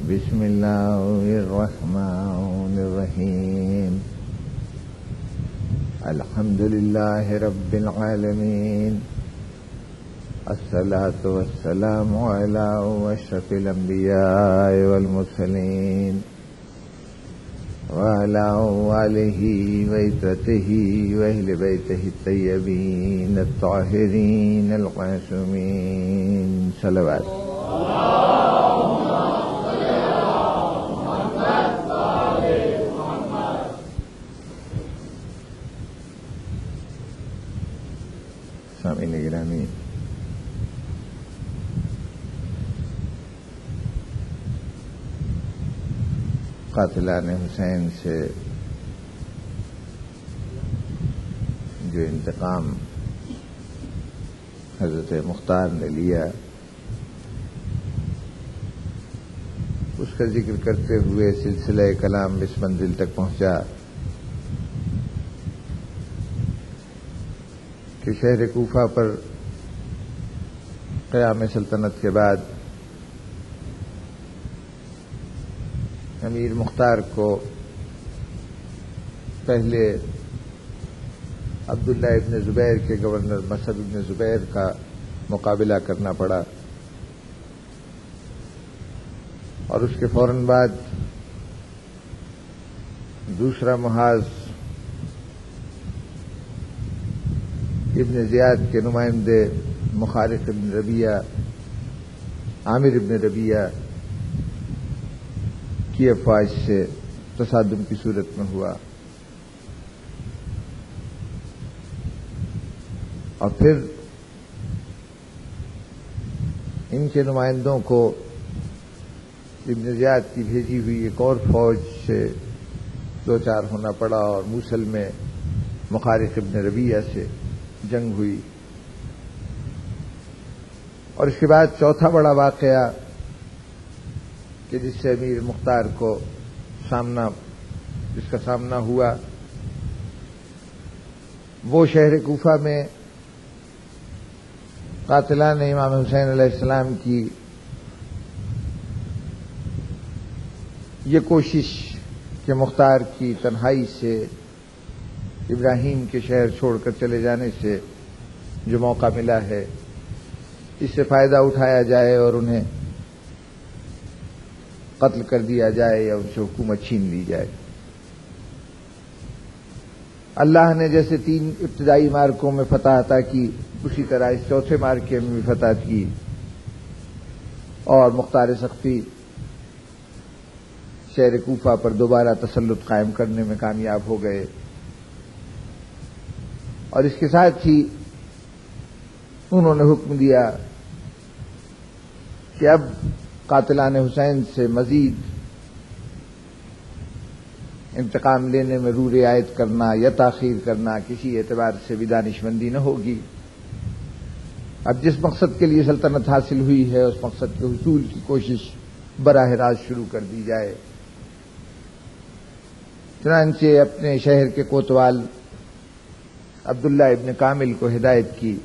بسم اللہ الرحمن الرحیم الحمد للہ رب العالمین الصلاۃ والسلام علی اشرف الانبیاء والمرسلین وعلی آلہ وعترتہ واہل بیتہ الطیبین الطاہرین المعصومین صلوات. سامعین گرامی، قاتلان حسین سے جو انتقام حضرت مختار نے لیا، اس کا ذکر کرتے ہوئے سلسلہ کلام اس منزل تک پہنچا کہ شہر کوفہ پر قیام سلطنت کے بعد امیر مختار کو پہلے عبداللہ ابن زبیر کے گورنر مسعد ابن زبیر کا مقابلہ کرنا پڑا، اور اس کے فوراً بعد دوسرا محاذ ابن زیاد کے نمائندے مخارق ابن ربیعہ عامر ابن ربیعہ کی افواج سے تصادم کی صورت میں ہوا، اور پھر ان کے نمائندوں کو ابن زیاد کی بھیجی ہوئی ایک اور فوج سے دو چار ہونا پڑا، اور موصل میں مخارق ابن ربیعہ سے جنگ ہوئی. اور اس کے بعد چوتھا بڑا واقعہ کہ جس سے امیر مختار کو جس کا سامنا ہوا، وہ شہر کوفہ میں قاتلان امام حسین علیہ السلام کی یہ کوشش کہ مختار کی تنہائی سے ابراہیم کے شہر چھوڑ کر چلے جانے سے جو موقع ملا ہے، اس سے فائدہ اٹھایا جائے اور انہیں قتل کر دیا جائے یا ان سے حکومت چھین لی جائے. اللہ نے جیسے 3 ابتدائی مارکوں میں فتح عطا کی، اسی طرح اس چوتھے مارکے میں بھی فتح کی، اور مختار سختی شہر کوفہ پر دوبارہ تسلط قائم کرنے میں کامیاب ہو گئے. اور اس کے ساتھ ہی انہوں نے حکم دیا کہ اب قاتلان حسین سے مزید انتقام لینے میں رو رعایت کرنا یا تاخیر کرنا کسی اعتبار سے بھی دانشمندی نہ ہوگی. اب جس مقصد کے لیے سلطنت حاصل ہوئی ہے، اس مقصد کے حصول کی کوشش براہ راست شروع کر دی جائے. چنانچہ اپنے شہر کے کوتوال عبداللہ ابن کامل کو ہدایت کی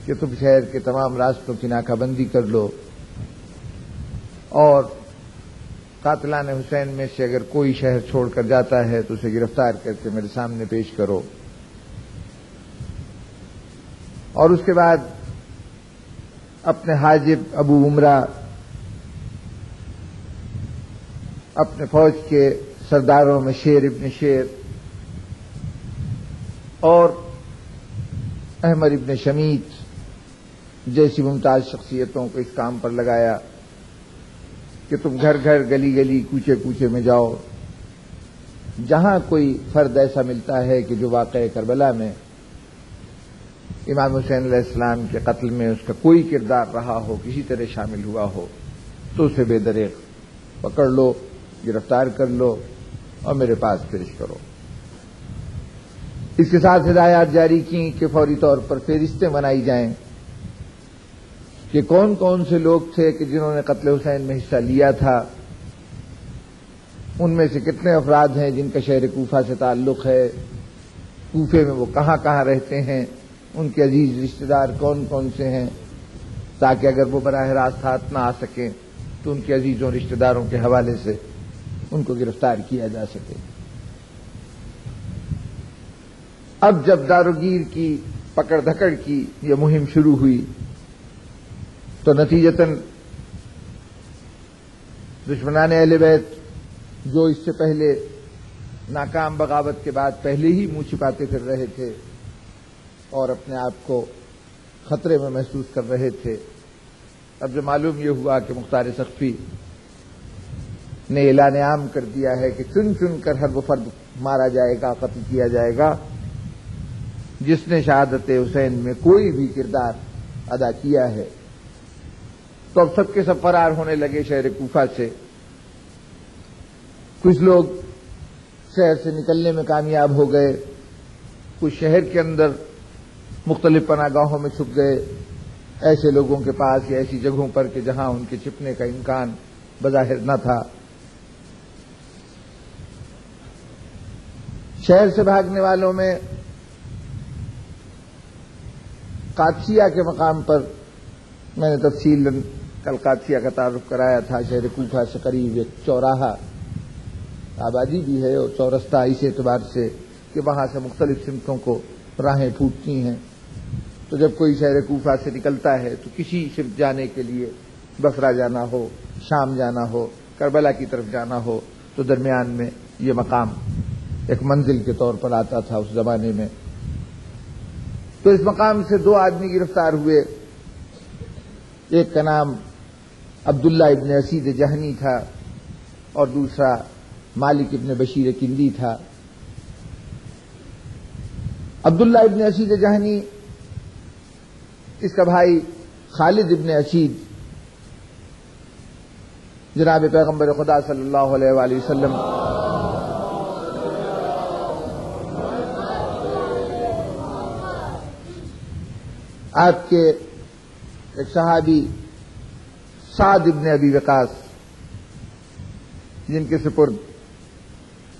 کہ تم شہر کے تمام راستوں کی ناکہ بندی کر لو، اور قاتلان حسین میں سے اگر کوئی شہر چھوڑ کر جاتا ہے تو اسے گرفتار کر کے میرے سامنے پیش کرو. اور اس کے بعد اپنے حاجب ابو عمرہ، اپنے فوج کے سرداروں میں شیر ابن شیر اور احمد ابن شمیت جیسی ممتاز شخصیتوں کو اس کام پر لگایا کہ تم گھر گھر گلی گلی کوچے کوچے میں جاؤ، جہاں کوئی فرد ایسا ملتا ہے کہ جو واقعہ کربلا میں امام حسین علیہ السلام کے قتل میں اس کا کوئی کردار رہا ہو، کسی طرح شامل ہوا ہو، تو اسے بے دریغ پکڑ لو، گرفتار کر لو اور میرے پاس پیش کرو. اس کے ساتھ ہدایات جاری کی کہ فوری طور پر فہرستیں بنائی جائیں کہ کون کون سے لوگ تھے کہ جنہوں نے قتل حسین میں حصہ لیا تھا، ان میں سے کتنے افراد ہیں جن کا شہر کوفہ سے تعلق ہے، کوفے میں وہ کہاں کہاں رہتے ہیں، ان کے عزیز رشتہ دار کون کون سے ہیں، تاکہ اگر وہ براہ راست ہاتھ نہ آ سکیں تو ان کے عزیزوں رشتہ داروں کے حوالے سے ان کو گرفتار کیا جا سکے۔ اب جب داروگیر کی پکڑ دھکڑ کی یہ مہم شروع ہوئی تو نتیجتاً دشمنان اہل بیت جو اس سے پہلے ناکام بغاوت کے بعد پہلے ہی منہ چھپاتے پھر رہے تھے اور اپنے آپ کو خطرے میں محسوس کر رہے تھے، اب جو معلوم یہ ہوا کہ مختار سقفی نے اعلان عام کر دیا ہے کہ چن چن کر ہر وہ فرد مارا جائے گا، قتل کیا جائے گا جس نے شہادت حسین میں کوئی بھی کردار ادا کیا ہے، تو اب سب کے سب فرار ہونے لگے شہر کوفہ سے۔ کچھ لوگ شہر سے نکلنے میں کامیاب ہو گئے، کچھ شہر کے اندر مختلف پناہ گاہوں میں چھپ گئے، ایسے لوگوں کے پاس یا ایسی جگہوں پر کہ جہاں ان کے چھپنے کا امکان بظاہر نہ تھا۔ شہر سے بھاگنے والوں میں قادسیہ کے مقام پر میں نے تفصیل کل قادسیہ کا تعارف کرایا تھا، شہر کوفہ سے قریب ایک چوراہا آبادی بھی ہے اور چورستہ اس اعتبار سے کہ وہاں سے مختلف سمتوں کو راہیں پھوٹتی ہیں، تو جب کوئی شہر کوفہ سے نکلتا ہے تو کسی سمت جانے کے لیے بصرہ جانا ہو، شام جانا ہو، کربلا کی طرف جانا ہو تو درمیان میں یہ مقام ایک منزل کے طور پر آتا تھا اس زمانے میں۔ تو اس مقام سے دو آدمی گرفتار ہوئے، ایک کا نام عبداللہ ابن اسید جہنی تھا اور دوسرا مالک ابن بشیر کندی تھا۔ عبداللہ ابن اسید جہنی، اس کا بھائی خالد ابن اسید جناب پیغمبر خدا صلی اللہ علیہ وآلہ وسلم آپ کے ایک صحابی سعد ابن ابی وقاص، جن کے سپرد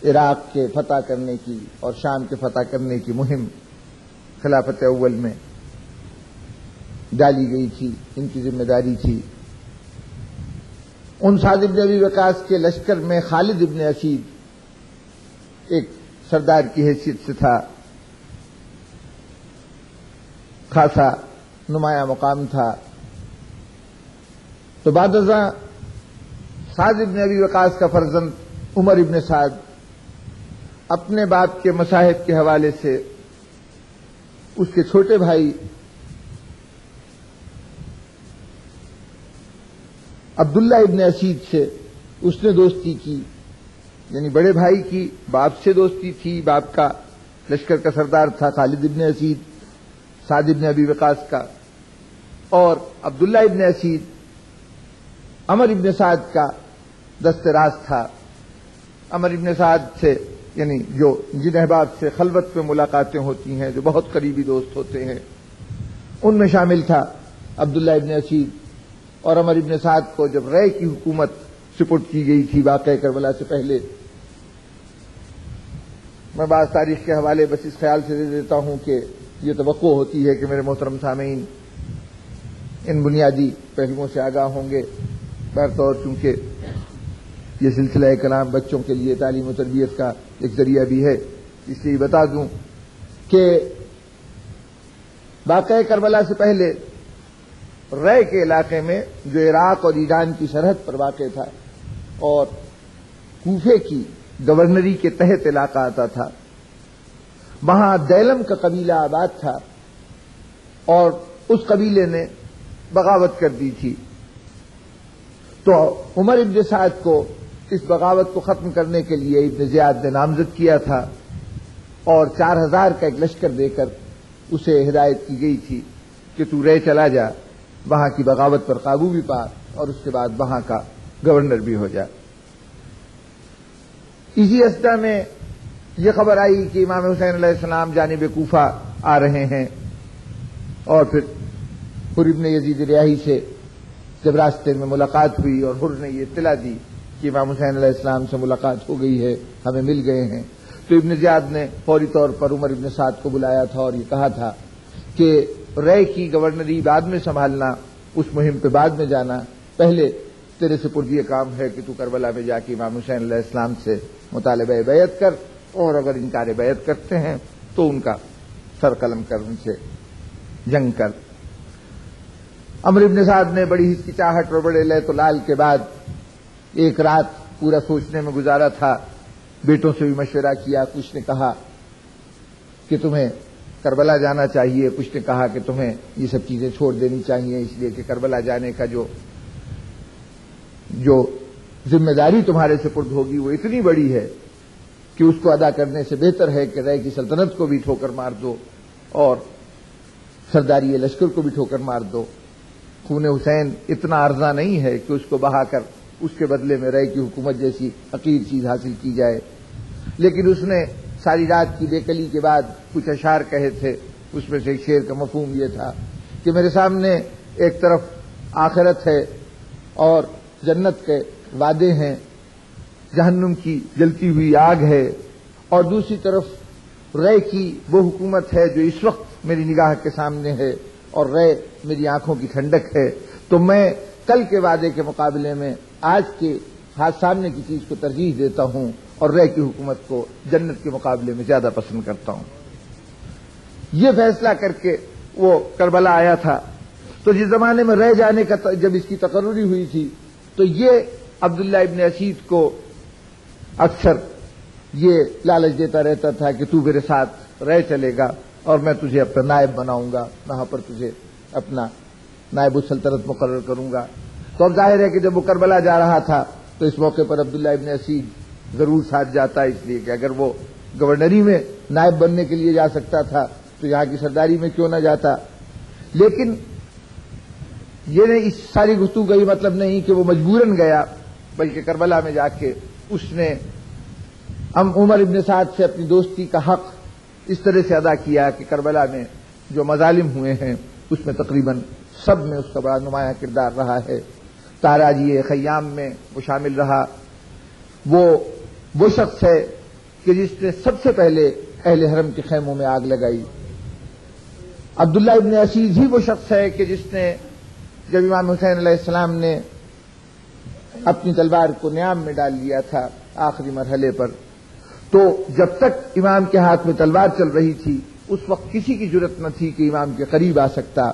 عراق کے فتح کرنے کی اور شام کے فتح کرنے کی مہم خلافت اول میں ڈالی گئی تھی، ان کی ذمہ داری تھی۔ ان سعد ابن ابی وقاص کے لشکر میں خالد ابن اسید ایک سردار کی حیثیت سے تھا، خاصا نمایاں مقام تھا۔ تو بعد ازاں سعد ابن ابی وقاص کا فرزند عمر ابن سعد اپنے باپ کے مصاحب کے حوالے سے اس کے چھوٹے بھائی عبداللہ ابن اسید سے اس نے دوستی کی، یعنی بڑے بھائی کی باپ سے دوستی تھی، باپ کا لشکر کا سردار تھا خالد ابن اسید سعد ابن ابی وقاص کا، اور عبداللہ ابن اسید عمر ابن سعد کا دست راست تھا۔ عمر ابن سعد سے یعنی جو جن احباب سے خلوت پہ ملاقاتیں ہوتی ہیں، جو بہت قریبی دوست ہوتے ہیں، ان میں شامل تھا عبداللہ ابن اسید۔ اور عمر ابن سعد کو جب رے کی حکومت سپرد کی گئی تھی واقعہ کربلا سے پہلے، میں بعض تاریخ کے حوالے بس اس خیال سے دے دیتا ہوں کہ یہ توقع ہوتی ہے کہ میرے محترم سامعین ان بنیادی پہلوؤں سے آگاہ ہوں گے۔ بہرطور چونکہ یہ سلسلہ کلام بچوں کے لیے تعلیم و تربیت کا ایک ذریعہ بھی ہے، اس لیے بتا دوں کہ واقعہ کربلا سے پہلے رے کے علاقے میں جو عراق اور ایران کی سرحد پر واقع تھا اور کوفے کی گورنری کے تحت علاقہ آتا تھا، وہاں دیلم کا قبیلہ آباد تھا اور اس قبیلے نے بغاوت کر دی تھی۔ تو عمر ابن سعد کو اس بغاوت کو ختم کرنے کے لیے ابن زیاد نے نامزد کیا تھا اور 4000 کا ایک لشکر دے کر اسے ہدایت کی گئی تھی کہ تو رے چلا جا، وہاں کی بغاوت پر قابو بھی پا اور اس کے بعد وہاں کا گورنر بھی ہو جا۔ اسی اسنا میں یہ خبر آئی کہ امام حسین علیہ السلام جانب کوفہ آ رہے ہیں، اور پھر حر ابن یزید ریاحی سے جب راستے میں ملاقات ہوئی اور حر نے یہ اطلاع دی کہ امام حسین علیہ السلام سے ملاقات ہو گئی ہے، ہمیں مل گئے ہیں، تو ابن زیاد نے فوری طور پر عمر ابن سعد کو بلایا تھا اور یہ کہا تھا کہ رے کی گورنری بعد میں سنبھالنا، اس مہم پہ بعد میں جانا، پہلے تیرے سپرد یہ کام ہے کہ تو کربلا میں جا کے امام حسین علیہ السلام سے مطالبہ بیعت کر، اور اگر انکار بیعت کرتے ہیں تو ان کا سر قلم کر، ان سے جنگ کر۔ عمرو بن سعد نے بڑی ہچکچاہٹ اور بڑے لیت و لال کے بعد ایک رات پورا سوچنے میں گزارا تھا، بیٹوں سے بھی مشورہ کیا۔ کچھ نے کہا کہ تمہیں کربلا جانا چاہیے، کچھ نے کہا کہ تمہیں یہ سب چیزیں چھوڑ دینی چاہیے، اس لیے کہ کربلا جانے کا جو ذمہ داری تمہارے سپرد ہوگی وہ اتنی بڑی ہے کہ اس کو ادا کرنے سے بہتر ہے کہ رے کی سلطنت کو بھی ٹھوکر مار دو اور سرداری لشکر کو بھی ٹھوکر مار دو۔ خون حسین اتنا عرضہ نہیں ہے کہ اس کو بہا کر اس کے بدلے میں رے کی حکومت جیسی حقیر چیز حاصل کی جائے، لیکن اس نے ساری رات کی بے کلی کے بعد کچھ اشعار کہے تھے۔ اس میں سے ایک شعر کا مفہوم یہ تھا کہ میرے سامنے ایک طرف آخرت ہے اور جنت کے وعدے ہیں، جہنم کی جلتی ہوئی آگ ہے، اور دوسری طرف رے کی وہ حکومت ہے جو اس وقت میری نگاہ کے سامنے ہے، اور رے میری آنکھوں کی ٹھنڈک ہے۔ تو میں کل کے وعدے کے مقابلے میں آج کے ہاتھ سامنے کی چیز کو ترجیح دیتا ہوں، اور رے کی حکومت کو جنت کے مقابلے میں زیادہ پسند کرتا ہوں۔ یہ فیصلہ کر کے وہ کربلا آیا تھا۔ تو جس زمانے میں رے جانے کا جب اس کی تقرری ہوئی تھی تو یہ عبداللہ ابن اسید کو اکثر یہ لالچ دیتا رہتا تھا کہ تو میرے ساتھ رہ چلے گا اور میں تجھے اپنا نائب بناؤں گا، وہاں پر تجھے اپنا نائب السلطنت مقرر کروں گا۔ تو اب ظاہر ہے کہ جب وہ کربلا جا رہا تھا تو اس موقع پر عبداللہ ابن اسید ضرور ساتھ جاتا، اس لیے کہ اگر وہ گورنری میں نائب بننے کے لیے جا سکتا تھا تو یہاں کی سرداری میں کیوں نہ جاتا۔ لیکن یہ نہیں، اس ساری گفتگو کا یہ مطلب نہیں کہ وہ مجبوراً گیا، بلکہ کربلا میں جا کے اس نے عمر ابن سعد سے اپنی دوستی کا حق اس طرح سے ادا کیا کہ کربلا میں جو مظالم ہوئے ہیں اس میں تقریباً سب میں اس کا بڑا نمایاں کردار رہا ہے۔ تاراجی خیام میں وہ شامل رہا۔ وہ شخص ہے کہ جس نے سب سے پہلے اہل حرم کے خیموں میں آگ لگائی۔ عبداللہ ابن اسید ہی وہ شخص ہے کہ جس نے جب امام حسین علیہ السلام نے اپنی تلوار کو نیام میں ڈال لیا تھا آخری مرحلے پر، تو جب تک امام کے ہاتھ میں تلوار چل رہی تھی اس وقت کسی کی جرت نہ تھی کہ امام کے قریب آ سکتا۔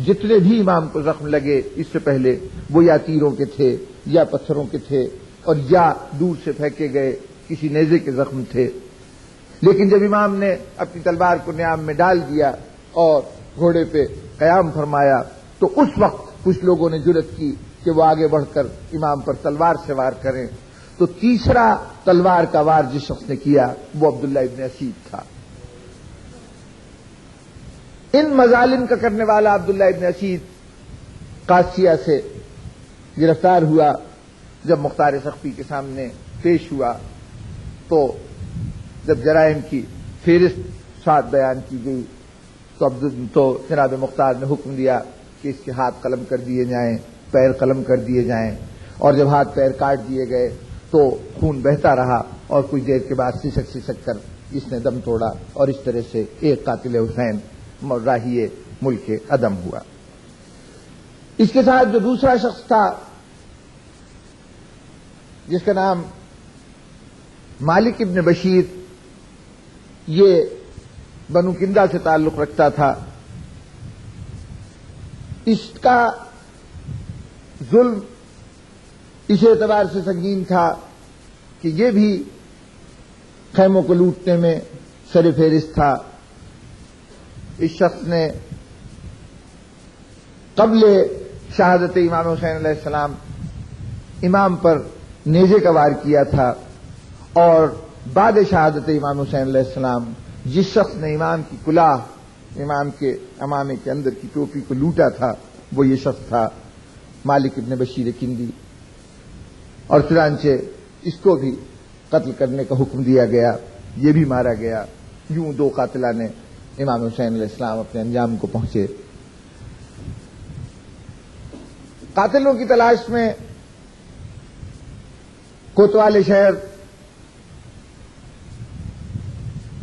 جتنے بھی امام کو زخم لگے اس سے پہلے وہ یا تیروں کے تھے یا پتھروں کے تھے اور یا دور سے پھینکے گئے کسی نیزے کے زخم تھے۔ لیکن جب امام نے اپنی تلوار کو نیام میں ڈال دیا اور گھوڑے پہ قیام فرمایا تو اس وقت کچھ لوگوں نے جرت کی کہ وہ آگے بڑھ کر امام پر تلوار سے وار کریں۔ تو تیسرا تلوار کا وار جس شخص نے کیا وہ عبداللہ ابن اسید تھا۔ ان مظالم کا کرنے والا عبداللہ ابن اسید قادسیہ سے گرفتار ہوا۔ جب مختار سخفی کے سامنے پیش ہوا تو جب جرائم کی فہرست ساتھ بیان کی گئی تو جناب مختار نے حکم دیا کہ اس کے ہاتھ قلم کر دیے جائیں، پیر قلم کر دیے جائیں، اور جب ہاتھ پیر کاٹ دیے گئے تو خون بہتا رہا اور کچھ دیر کے بعد سسک کر اس نے دم توڑا، اور اس طرح سے ایک قاتل حسین راہی ملک عدم ہوا۔ اس کے ساتھ جو دوسرا شخص تھا جس کا نام مالک ابن بشیر، یہ بنو کندا سے تعلق رکھتا تھا۔ اس کا ظلم اس اعتبار سے سنگین تھا کہ یہ بھی خیموں کو لوٹنے میں سر فہرست تھا۔ اس شخص نے قبل شہادت امام حسین علیہ السلام امام پر نیزے کا وار کیا تھا، اور بعد شہادت امام حسین علیہ السلام جس شخص نے امام کی کلاه، امام کے امامے کے اندر کی ٹوپی کو لوٹا تھا وہ یہ شخص تھا مالک ابن بشیر کندی، اور چنانچہ اس کو بھی قتل کرنے کا حکم دیا گیا، یہ بھی مارا گیا۔ یوں دو قاتلان امام حسین علیہ السلام اپنے انجام کو پہنچے۔ قاتلوں کی تلاش میں کوتوال شہر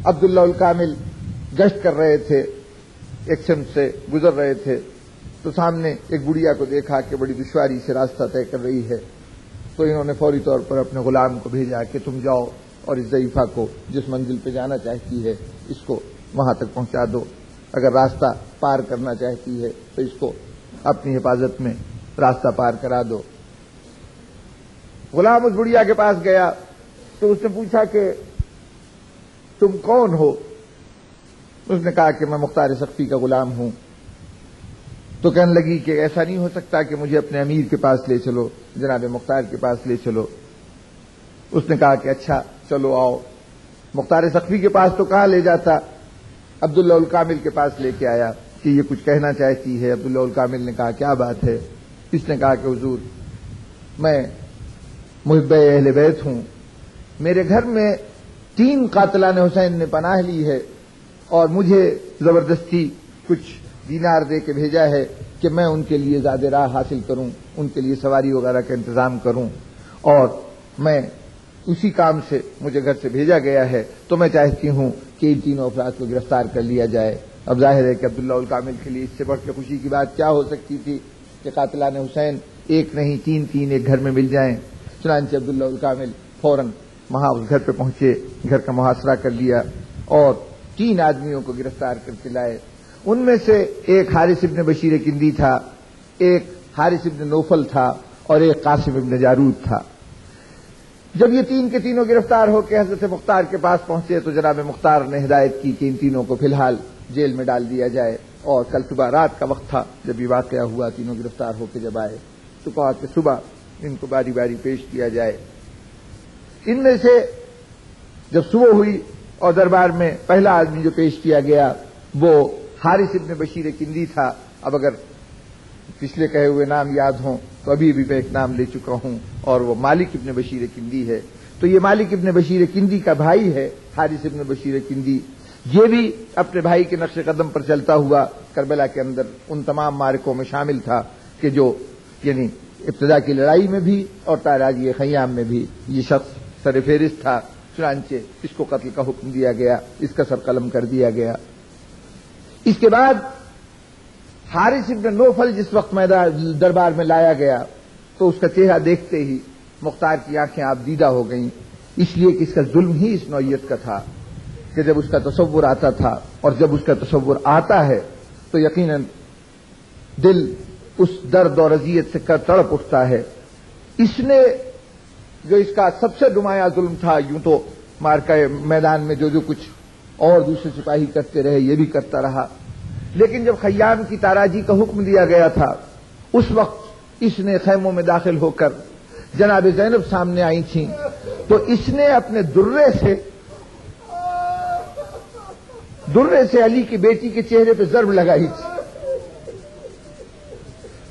عبداللہ الکامل گشت کر رہے تھے، ایک سمت سے گزر رہے تھے تو سامنے ایک بڑھیا کو دیکھا کہ بڑی دشواری سے راستہ طے کر رہی ہے، تو انہوں نے فوری طور پر اپنے غلام کو بھیجا کہ تم جاؤ اور اس ضعیفہ کو جس منزل پہ جانا چاہتی ہے اس کو وہاں تک پہنچا دو، اگر راستہ پار کرنا چاہتی ہے تو اس کو اپنی حفاظت میں راستہ پار کرا دو۔ غلام اس بڑھیا کے پاس گیا تو اس نے پوچھا کہ تم کون ہو؟ اس نے کہا کہ میں مختار سقفی کا غلام ہوں۔ تو کہنے لگی کہ ایسا نہیں ہو سکتا کہ مجھے اپنے امیر کے پاس لے چلو، جناب مختار کے پاس لے چلو۔ اس نے کہا کہ اچھا چلو آؤ۔ مختار سقفی کے پاس تو کہاں لے جاتا، عبداللہ الکامل کے پاس لے کے آیا کہ یہ کچھ کہنا چاہتی ہے۔ عبداللہ الکامل نے کہا کیا بات ہے؟ اس نے کہا کہ حضور میں محب اہل بیت ہوں، میرے گھر میں 3 قاتلان حسین نے پناہ لی ہے اور مجھے زبردستی کچھ دینار دے کے بھیجا ہے کہ میں ان کے لیے زاد راہ حاصل کروں، ان کے لیے سواری وغیرہ کا انتظام کروں، اور میں اسی کام سے مجھے گھر سے بھیجا گیا ہے، تو میں چاہتی ہوں کہ ان تینوں افراد کو گرفتار کر لیا جائے۔ اب ظاہر ہے کہ عبداللہ الکامل کے لیے اس سے بڑھ کے خوشی کی بات کیا ہو سکتی تھی کہ قاتلان حسین ایک نہیں 3 ایک گھر میں مل جائیں۔ چنانچہ عبداللہ الکامل فوراً وہاں اس گھر پہ پہنچے، گھر کا محاصرہ کر لیا اور 3 آدمیوں کو گرفتار کر کے لائے۔ ان میں سے ایک حارث ابن بشیر کندی تھا، ایک حارث ابن نوفل تھا اور ایک قاسم ابن جارود تھا۔ جب یہ 3 کے تینوں گرفتار ہو کے حضرت مختار کے پاس پہنچے تو جناب مختار نے ہدایت کی کہ ان تینوں کو فی الحال جیل میں ڈال دیا جائے، اور کل صبح رات کا وقت تھا جب یہ واقعہ ہوا، تینوں گرفتار ہو کے جب آئے تو کہا کہ صبح ان کو باری باری پیش کیا جائے۔ ان میں سے جب صبح ہوئی اور دربار میں پہلا آدمی جو پیش کیا گیا وہ حارث ابن بشیر کندی تھا۔ اب اگر پچھلے کہے ہوئے نام یاد ہوں تو ابھی میں ایک نام لے چکا ہوں اور وہ مالک ابن بشیر کندی ہے۔ تو یہ مالک ابن بشیر کندی کا بھائی ہے حارث ابن بشیر کندی، یہ بھی اپنے بھائی کے نقش قدم پر چلتا ہوا کربلا کے اندر ان تمام معرکوں میں شامل تھا کہ جو یعنی ابتدا کی لڑائی میں بھی اور تاراجی خیام میں بھی یہ شخص سر فہرست تھا۔ چنانچہ اس کو قتل کا حکم دیا گیا، اس کا سر قلم کر دیا گیا۔ اس کے بعد حارث ابن نوفل جس وقت دربار میں لایا گیا تو اس کا چہرہ دیکھتے ہی مختار کی آنکھیں آپ دیدہ ہو گئیں، اس لیے کہ اس کا ظلم ہی اس نوعیت کا تھا کہ جب اس کا تصور آتا تھا، اور جب اس کا تصور آتا ہے تو یقیناً دل اس درد اور اذیت سے تڑپ اٹھتا ہے۔ اس نے جو اس کا سب سے نمایاں ظلم تھا، یوں تو مارکہ میدان میں جو کچھ اور دوسرے سپاہی کرتے رہے یہ بھی کرتا رہا، لیکن جب خیام کی تاراجی کا حکم دیا گیا تھا اس وقت اس نے خیموں میں داخل ہو کر جناب زینب سامنے آئی تھیں تو اس نے اپنے درے سے علی کی بیٹی کے چہرے پہ ضرب لگائی تھی۔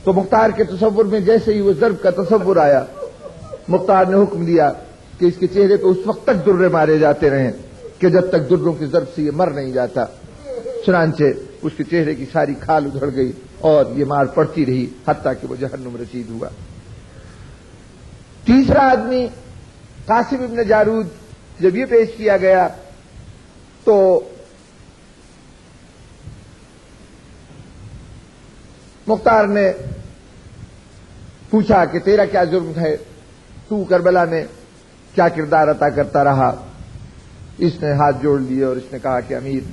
تو مختار کے تصور میں جیسے ہی وہ ضرب کا تصور آیا، مختار نے حکم دیا کہ اس کے چہرے پہ اس وقت تک درے مارے جاتے رہیں کہ جب تک دروں کی ضرب سے یہ مر نہیں جاتا۔ چنانچہ اس کے چہرے کی ساری کھال ادھڑ گئی اور یہ مار پڑتی رہی حتیٰ کہ وہ جہنم رسید ہوا۔ تیسرا آدمی قاسم ابن جارود جب یہ پیش کیا گیا تو مختار نے پوچھا کہ تیرا کیا جرم ہے، تو کربلا میں کیا کردار عطا کرتا رہا؟ اس نے ہاتھ جوڑ لیے اور اس نے کہا کہ امیر،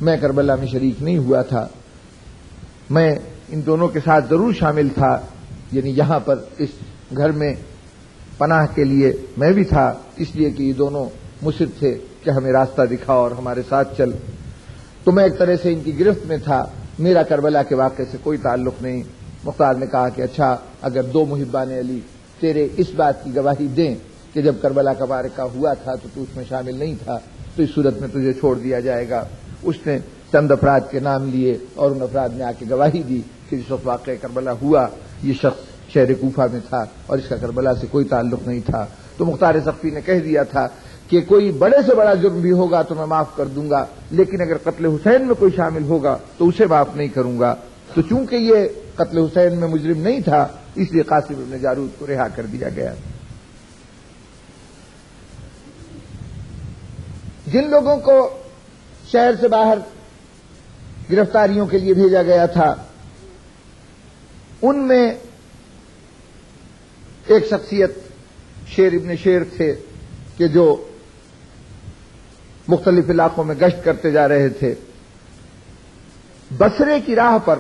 میں کربلا میں شریک نہیں ہوا تھا، میں ان دونوں کے ساتھ ضرور شامل تھا، یعنی یہاں پر اس گھر میں پناہ کے لیے میں بھی تھا، اس لیے کہ یہ دونوں مصر تھے کہ ہمیں راستہ دکھا اور ہمارے ساتھ چل، تو میں ایک طرح سے ان کی گرفت میں تھا، میرا کربلا کے واقعے سے کوئی تعلق نہیں۔ مختار نے کہا کہ اچھا، اگر 2 محبان علی تیرے اس بات کی گواہی دیں کہ جب کربلا کا معرکہ ہوا تھا تو اس میں شامل نہیں تھا تو اس صورت میں تجھے چھوڑ دیا جائے گا۔ اس نے چند افراد کے نام لیے اور ان افراد نے آ کے گواہی دی کہ جس وقت واقعہ کربلا ہوا یہ شخص شہر کوفہ میں تھا اور اس کا کربلا سے کوئی تعلق نہیں تھا۔ تو مختار سقفی نے کہہ دیا تھا کہ کوئی بڑے سے بڑا جرم بھی ہوگا تو میں معاف کر دوں گا، لیکن اگر قتل حسین میں کوئی شامل ہوگا تو اسے معاف نہیں کروں گا۔ تو چونکہ یہ قتل حسین میں مجرم نہیں تھا اس لیے قاسم ابن جارود کو رہا کر دیا گیا۔ جن لوگوں کو شہر سے باہر گرفتاریوں کے لیے بھیجا گیا تھا ان میں ایک شخصیت شیر ابن شیر تھے کہ جو مختلف علاقوں میں گشت کرتے جا رہے تھے. بصرے کی راہ پر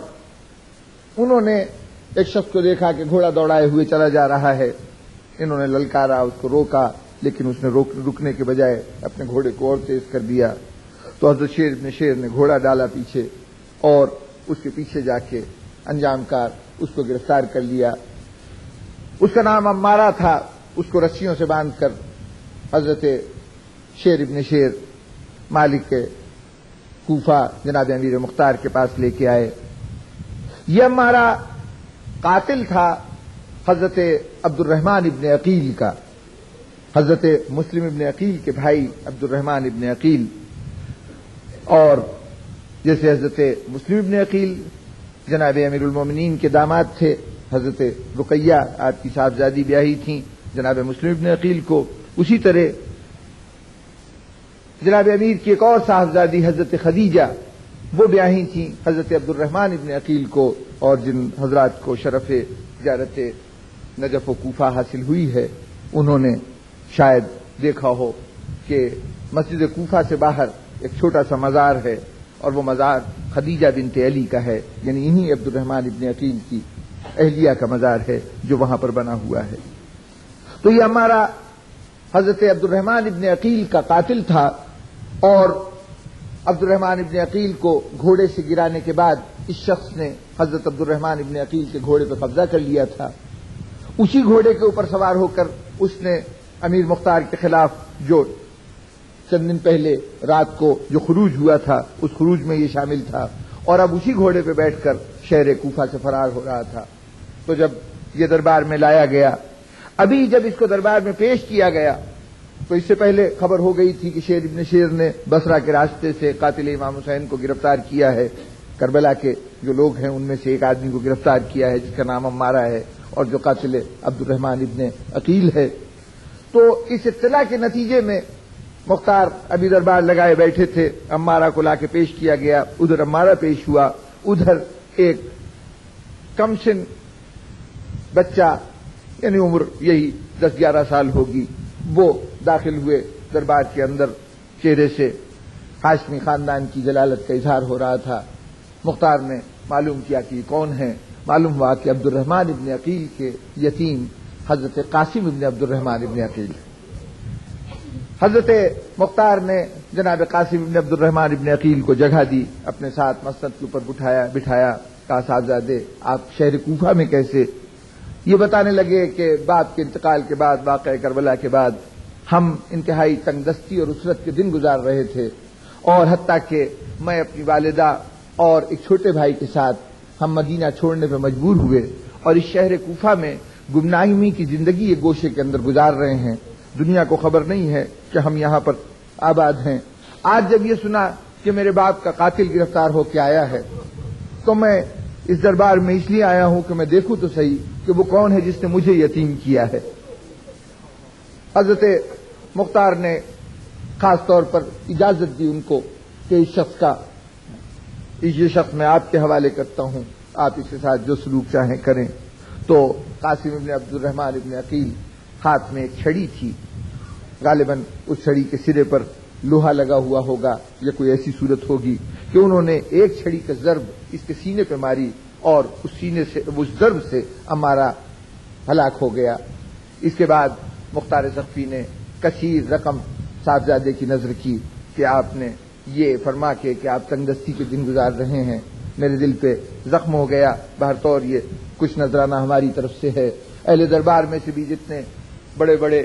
انہوں نے ایک شخص کو دیکھا کہ گھوڑا دوڑائے ہوئے چلا جا رہا ہے. انہوں نے للکارا، اس کو روکا، لیکن اس نے رکنے کے بجائے اپنے گھوڑے کو اور تیز کر دیا. تو حضرت شیر ابن شیر نے گھوڑا ڈالا پیچھے اور اس کے پیچھے جا کے انجام کار اس کو گرفتار کر لیا. اس کا نام عمارہ تھا. اس کو رسیوں سے باندھ کر حضرت شیر ابن شیر مالک کے کوفہ جناب امیر مختار کے پاس لے کے آئے. یہ عمارہ قاتل تھا حضرت عبد الرحمن ابن عقیل کا، حضرت مسلم ابن عقیل کے بھائی عبد الرحمن ابن عقیل. اور جیسے حضرت مسلم ابن عقیل جناب امیر المومنین کے داماد تھے، حضرت رقیہ آپ کی صاحبزادی بیاہی تھیں جناب مسلم ابن عقیل کو، اسی طرح جناب امیر کی ایک اور صاحبزادی حضرت خدیجہ وہ بیاہی تھیں حضرت عبد الرحمن ابن عقیل کو، اور جن حضرات کو شرف زیارت نجف و کوفہ حاصل ہوئی ہے انہوں نے شاید دیکھا ہو کہ مسجد کوفہ سے باہر ایک چھوٹا سا مزار ہے، اور وہ مزار خدیجہ بنت علی کا ہے، یعنی انہی عبد الرحمن ابن عقیل کی اہلیہ کا مزار ہے جو وہاں پر بنا ہوا ہے. تو یہ ہمارا حضرت عبد الرحمن ابن عقیل کا قاتل تھا، اور عبد الرحمن ابن عقیل کو گھوڑے سے گرانے کے بعد اس شخص نے حضرت عبد الرحمن ابن عقیل کے گھوڑے پہ قبضہ کر لیا تھا. اسی گھوڑے کے اوپر سوار ہو کر اس نے امیر مختار کے خلاف جو چند دن پہلے رات کو جو خروج ہوا تھا اس خروج میں یہ شامل تھا، اور اب اسی گھوڑے پہ بیٹھ کر شہر کوفہ سے فرار ہو رہا تھا. تو جب یہ دربار میں لایا گیا، ابھی جب اس کو دربار میں پیش کیا گیا تو اس سے پہلے خبر ہو گئی تھی کہ شیر ابن شیر نے بصرہ کے راستے سے قاتل امام حسین کو گرفتار کیا ہے. کربلا کے جو لوگ ہیں ان میں سے ایک آدمی کو گرفتار کیا ہے جس کا نام عمارہ ہے، اور جو قاتل عبد الرحمن ابن عقیل ہے. تو اس اطلاع کے نتیجے میں مختار ابھی دربار لگائے بیٹھے تھے، عمارہ کو لا کے پیش کیا گیا. ادھر عمارہ پیش ہوا، ادھر ایک کم سن بچہ، یعنی عمر یہی 10-11 سال ہوگی، وہ داخل ہوئے دربار کے اندر. چہرے سے ہاشمی خاندان کی جلالت کا اظہار ہو رہا تھا. مختار نے معلوم کیا کہ کون ہے. معلوم ہوا کہ عبد الرحمن ابن عقیل کے یتیم حضرت قاسم ابن عبد الرحمن ابن عقیل. حضرت مختار نے جناب قاسم ابن عبد الرحمن ابن عقیل کو جگہ دی، اپنے ساتھ مسند کے اوپر بٹھایا. کہا صاحبزادے آپ شہر کوفہ میں کیسے؟ یہ بتانے لگے کہ باپ کے انتقال کے بعد، واقعہ کربلا کے بعد، ہم انتہائی تنگ دستی اور اسرت کے دن گزار رہے تھے، اور حتیٰ کہ میں اپنی والدہ اور ایک چھوٹے بھائی کے ساتھ ہم مدینہ چھوڑنے پہ مجبور ہوئے، اور اس شہر کوفہ میں گمنامی کی زندگی ایک گوشے کے اندر گزار رہے ہیں. دنیا کو خبر نہیں ہے کہ ہم یہاں پر آباد ہیں. آج جب یہ سنا کہ میرے باپ کا قاتل گرفتار ہو کے آیا ہے تو میں اس دربار میں اس لیے آیا ہوں کہ میں دیکھوں تو صحیح کہ وہ کون ہے جس نے مجھے یتیم کیا ہے. حضرت مختار نے خاص طور پر اجازت دی ان کو کہ یہ شخص میں آپ کے حوالے کرتا ہوں، آپ اس کے ساتھ جو سلوک چاہیں کریں. تو قاسم ابن عبد الرحمن ابن عقیل ہاتھ میں ایک چھڑی تھی، غالباً اس چھڑی کے سرے پر لوہا لگا ہوا ہوگا یا کوئی ایسی صورت ہوگی کہ انہوں نے ایک چھڑی کا ضرب اس کے سینے پہ ماری، اور اس ضرب سے عمارہ ہلاک ہو گیا. اس کے بعد مختار سقفی نے کثیر رقم صاحبزادے کی نظر کی کہ آپ نے یہ فرما کے کہ آپ تنگ دستی کے دن گزار رہے ہیں، میرے دل پہ زخم ہو گیا. بہرطور یہ کچھ نذرانہ ہماری طرف سے ہے. اہل دربار میں سے بھی جتنے بڑے بڑے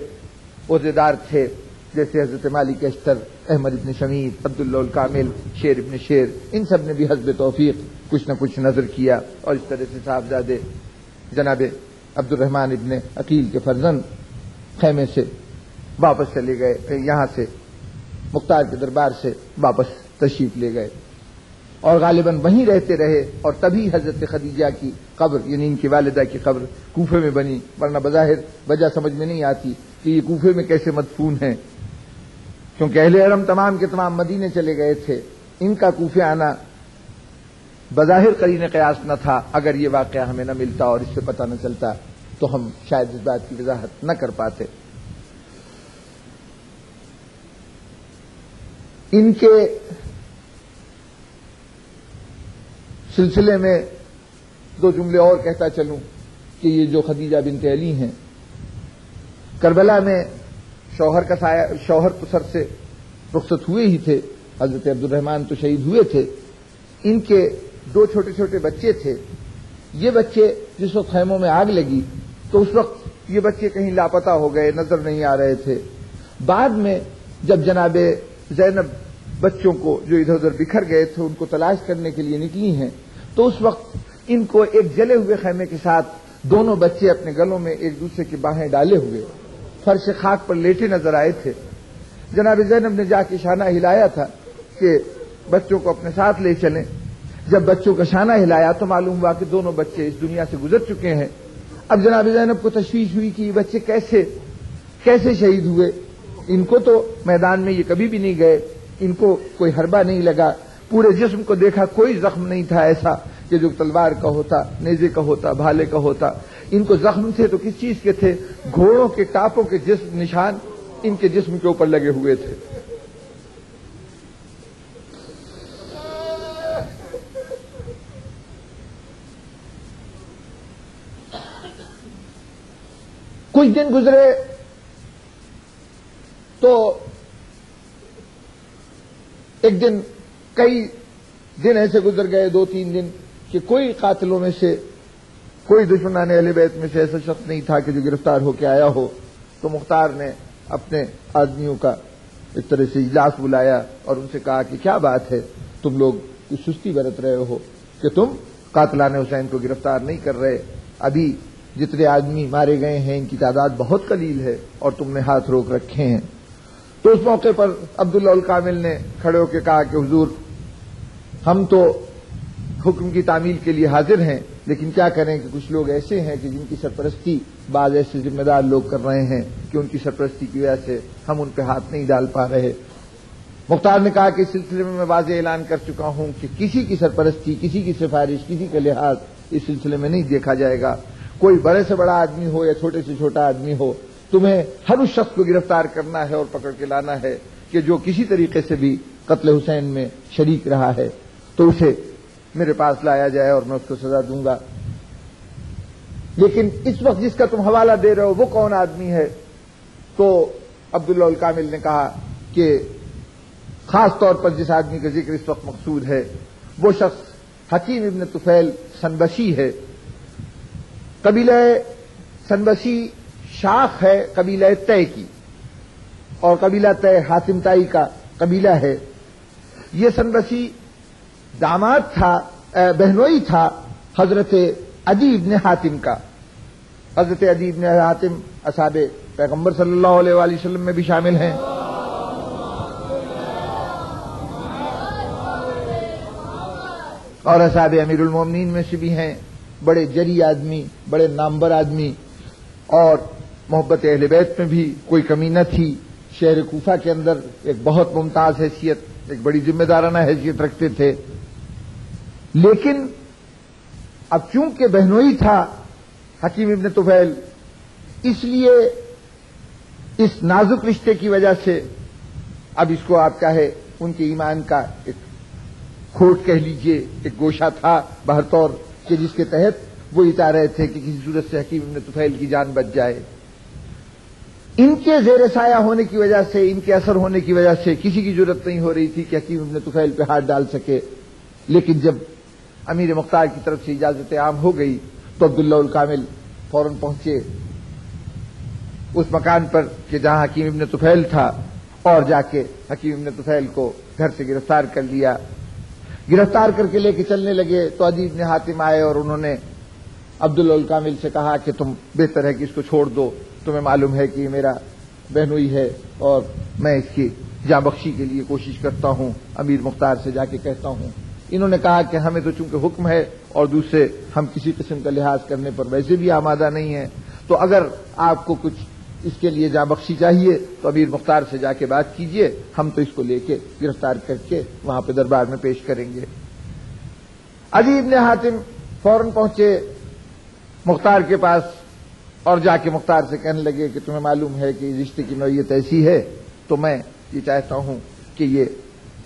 عہدیدار تھے، جیسے حضرت مالک اشتر، احمد ابن شمید، عبداللہ الکامل، شیر ابن شیر، ان سب نے بھی حسب توفیق کچھ نہ کچھ نظر کیا، اور اس طرح سے صاحبزادے جناب عبد الرحمن ابن عقیل کے فرزند خیمے سے واپس چلے گئے، یہاں سے مختار کے دربار سے واپس تشریف لے گئے، اور غالباً وہیں رہتے رہے. اور تبھی حضرت خدیجہ کی قبر، یعنی ان کی والدہ کی قبر کوفے میں بنی، ورنہ بظاہر وجہ سمجھ میں نہیں آتی کہ یہ کوفے میں کیسے مدفون ہیں، کیونکہ اہل حرم تمام کے تمام مدینے چلے گئے تھے. ان کا کوفے آنا بظاہر قرین قیاس نہ تھا، اگر یہ واقعہ ہمیں نہ ملتا اور اس سے پتہ نہ چلتا تو ہم شاید اس بات کی وضاحت نہ کر پاتے۔ ان کے سلسلے میں دو جملے اور کہتا چلوں کہ یہ جو خدیجہ بنت علی ہیں، کربلا میں شوہر تو سر سے رخصت ہوئے ہی تھے، حضرت عبد الرحمن تو شہید ہوئے تھے، ان کے دو چھوٹے چھوٹے بچے تھے۔ یہ بچے جس وقت خیموں میں آگ لگی تو اس وقت یہ بچے کہیں لاپتہ ہو گئے، نظر نہیں آ رہے تھے۔ بعد میں جب جناب زینب بچوں کو جو ادھر ادھر بکھر گئے تھے ان کو تلاش کرنے کے لیے نکلی ہیں تو اس وقت ان کو ایک جلے ہوئے خیمے کے ساتھ دونوں بچے اپنے گلوں میں ایک دوسرے کی باہیں ڈالے ہوئے فرش خاک پر لیٹے نظر آئے تھے۔ جناب زینب نے جا کے شانہ ہلایا تھا کہ بچوں کو اپنے ساتھ لے چلیں۔ جب بچوں کا شانہ ہلایا تو معلوم ہوا کہ دونوں بچے اس دنیا سے گزر چکے ہیں۔ اب جناب زینب کو تشویش ہوئی کہ یہ بچے کیسے شہید ہوئے، ان کو تو میدان میں یہ کبھی بھی نہیں گئے، ان کو کوئی حربہ نہیں لگا، پورے جسم کو دیکھا کوئی زخم نہیں تھا ایسا کہ جو تلوار کا ہوتا، نیزے کا ہوتا، بھالے کا ہوتا۔ ان کو زخم تھے تو کس چیز کے تھے؟ گھوڑوں کے ٹاپوں کے جسم نشان ان کے جسم کے اوپر لگے ہوئے تھے۔ کچھ دن گزرے تو ایک دن، کئی دن ایسے گزر گئے، 2-3 دن، کہ کوئی قاتلوں میں سے، کوئی دشمنان اہل بیت میں سے ایسا شخص نہیں تھا کہ جو گرفتار ہو کے آیا ہو۔ تو مختار نے اپنے آدمیوں کا ایک طرح سے اجلاس بلایا اور ان سے کہا کہ کیا بات ہے، تم لوگ کچھ سستی برت رہے ہو کہ تم قاتلان حسین کو گرفتار نہیں کر رہے؟ ابھی جتنے آدمی مارے گئے ہیں ان کی تعداد بہت قلیل ہے اور تم نے ہاتھ روک رکھے ہیں۔ تو اس موقع پر عبداللہ الکامل نے کھڑے ہو کے کہا کہ حضور، ہم تو حکم کی تعمیل کے لیے حاضر ہیں، لیکن کیا کریں کہ کچھ لوگ ایسے ہیں کہ جن کی سرپرستی بعض ایسے ذمہ دار لوگ کر رہے ہیں کہ ان کی سرپرستی کی وجہ سے ہم ان پہ ہاتھ نہیں ڈال پا رہے۔ مختار نے کہا کہ اس سلسلے میں واضح اعلان کر چکا ہوں کہ کسی کی سرپرستی، کسی کی سفارش، کسی کا لحاظ اس سلسلے میں نہیں دیکھا جائے گا۔ کوئی بڑے سے بڑا آدمی ہو یا چھوٹے سے چھوٹا آدمی ہو، تمہیں ہر اس شخص کو گرفتار کرنا ہے اور پکڑ کے لانا ہے کہ جو کسی طریقے سے بھی قتل حسین میں شریک رہا ہے، تو اسے میرے پاس لایا جائے اور میں اس کو سزا دوں گا۔ لیکن اس وقت جس کا تم حوالہ دے رہے ہو وہ کون آدمی ہے؟ تو عبداللہ الکامل نے کہا کہ خاص طور پر جس آدمی کا ذکر اس وقت مقصود ہے وہ شخص حکیم ابن طفیل سنبسی ہے۔ قبیلہ سنبسی شاخ ہے قبیلہ طے کی، اور قبیلہ طے حاتم طائی کا قبیلہ ہے۔ یہ سنبسی داماد تھا، بہنوئی تھا حضرت عدی ابن حاتم کا۔ حضرت عدی ابن حاتم اصحاب پیغمبر صلی اللہ علیہ وآلہ وسلم میں بھی شامل ہیں۔ اور اصحاب امیر المومنین میں سے بھی ہیں، بڑے جری آدمی، بڑے نامور آدمی، اور محبت اہل بیت میں بھی کوئی کمی نہ تھی۔ شہر کوفہ کے اندر ایک بہت ممتاز حیثیت، ایک بڑی ذمہ دارانہ حیثیت رکھتے تھے۔ لیکن اب چونکہ بہنوئی تھا حکیم ابن طفیل، اس لیے اس نازک رشتے کی وجہ سے اب اس کو آپ چاہے ان کے ایمان کا ایک کھوٹ کہہ لیجئے، ایک گوشہ تھا بہر طور کہ جس کے تحت وہ یہ چاہ رہے تھے کہ کسی صورت سے حکیم ابن طفیل کی جان بچ جائے۔ ان کے زیر سایہ ہونے کی وجہ سے، ان کے اثر ہونے کی وجہ سے کسی کی ضرورت نہیں ہو رہی تھی کہ حکیم ابن طفیل پہ ہاتھ ڈال سکے۔ لیکن جب امیر مختار کی طرف سے اجازت عام ہو گئی تو عبداللہ الکامل فوراً پہنچے اس مکان پر کہ جہاں حکیم ابن طفیل تھا، اور جا کے حکیم ابن طفیل کو گھر سے گرفتار کر لیا۔ گرفتار کر کے لے کے چلنے لگے تو عدی ابن حاتم آئے اور انہوں نے عبداللہ الکامل سے کہا کہ تم بہتر ہے کہ اس کو چھوڑ دو، تمہیں معلوم ہے کہ یہ میرا بہنوئی ہے اور میں اس کی جاں بخشی کے لیے کوشش کرتا ہوں، امیر مختار سے جا کے کہتا ہوں۔ انہوں نے کہا کہ ہمیں تو چونکہ حکم ہے اور دوسرے ہم کسی قسم کا لحاظ کرنے پر ویسے بھی آمادہ نہیں ہیں، تو اگر آپ کو کچھ اس کے لیے جاں بخشی چاہیے تو امیر مختار سے جا کے بات کیجئے، ہم تو اس کو لے کے گرفتار کر کے وہاں پہ دربار میں پیش کریں گے۔ عدی ابن حاتم فوراً پہنچے مختار کے پاس اور جا کے مختار سے کہنے لگے کہ تمہیں معلوم ہے کہ رشتے کی نوعیت ایسی ہے تو میں یہ چاہتا ہوں کہ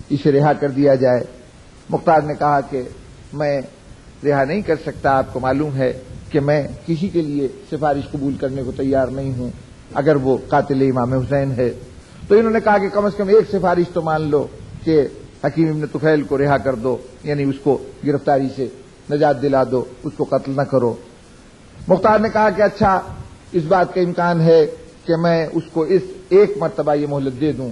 اسے رہا کر دیا جائے۔ مختار نے کہا کہ میں رہا نہیں کر سکتا، آپ کو معلوم ہے کہ میں کسی کے لیے سفارش قبول کرنے کو تیار نہیں ہوں اگر وہ قاتل امام حسین ہے۔ تو انہوں نے کہا کہ کم از کم ایک سفارش تو مان لو کہ حکیم ابن طفیل کو رہا کر دو، یعنی اس کو گرفتاری سے نجات دلا دو، اس کو قتل نہ کرو۔ مختار نے کہا کہ اچھا، اس بات کا امکان ہے کہ میں اس کو اس ایک مرتبہ یہ مہلت دے دوں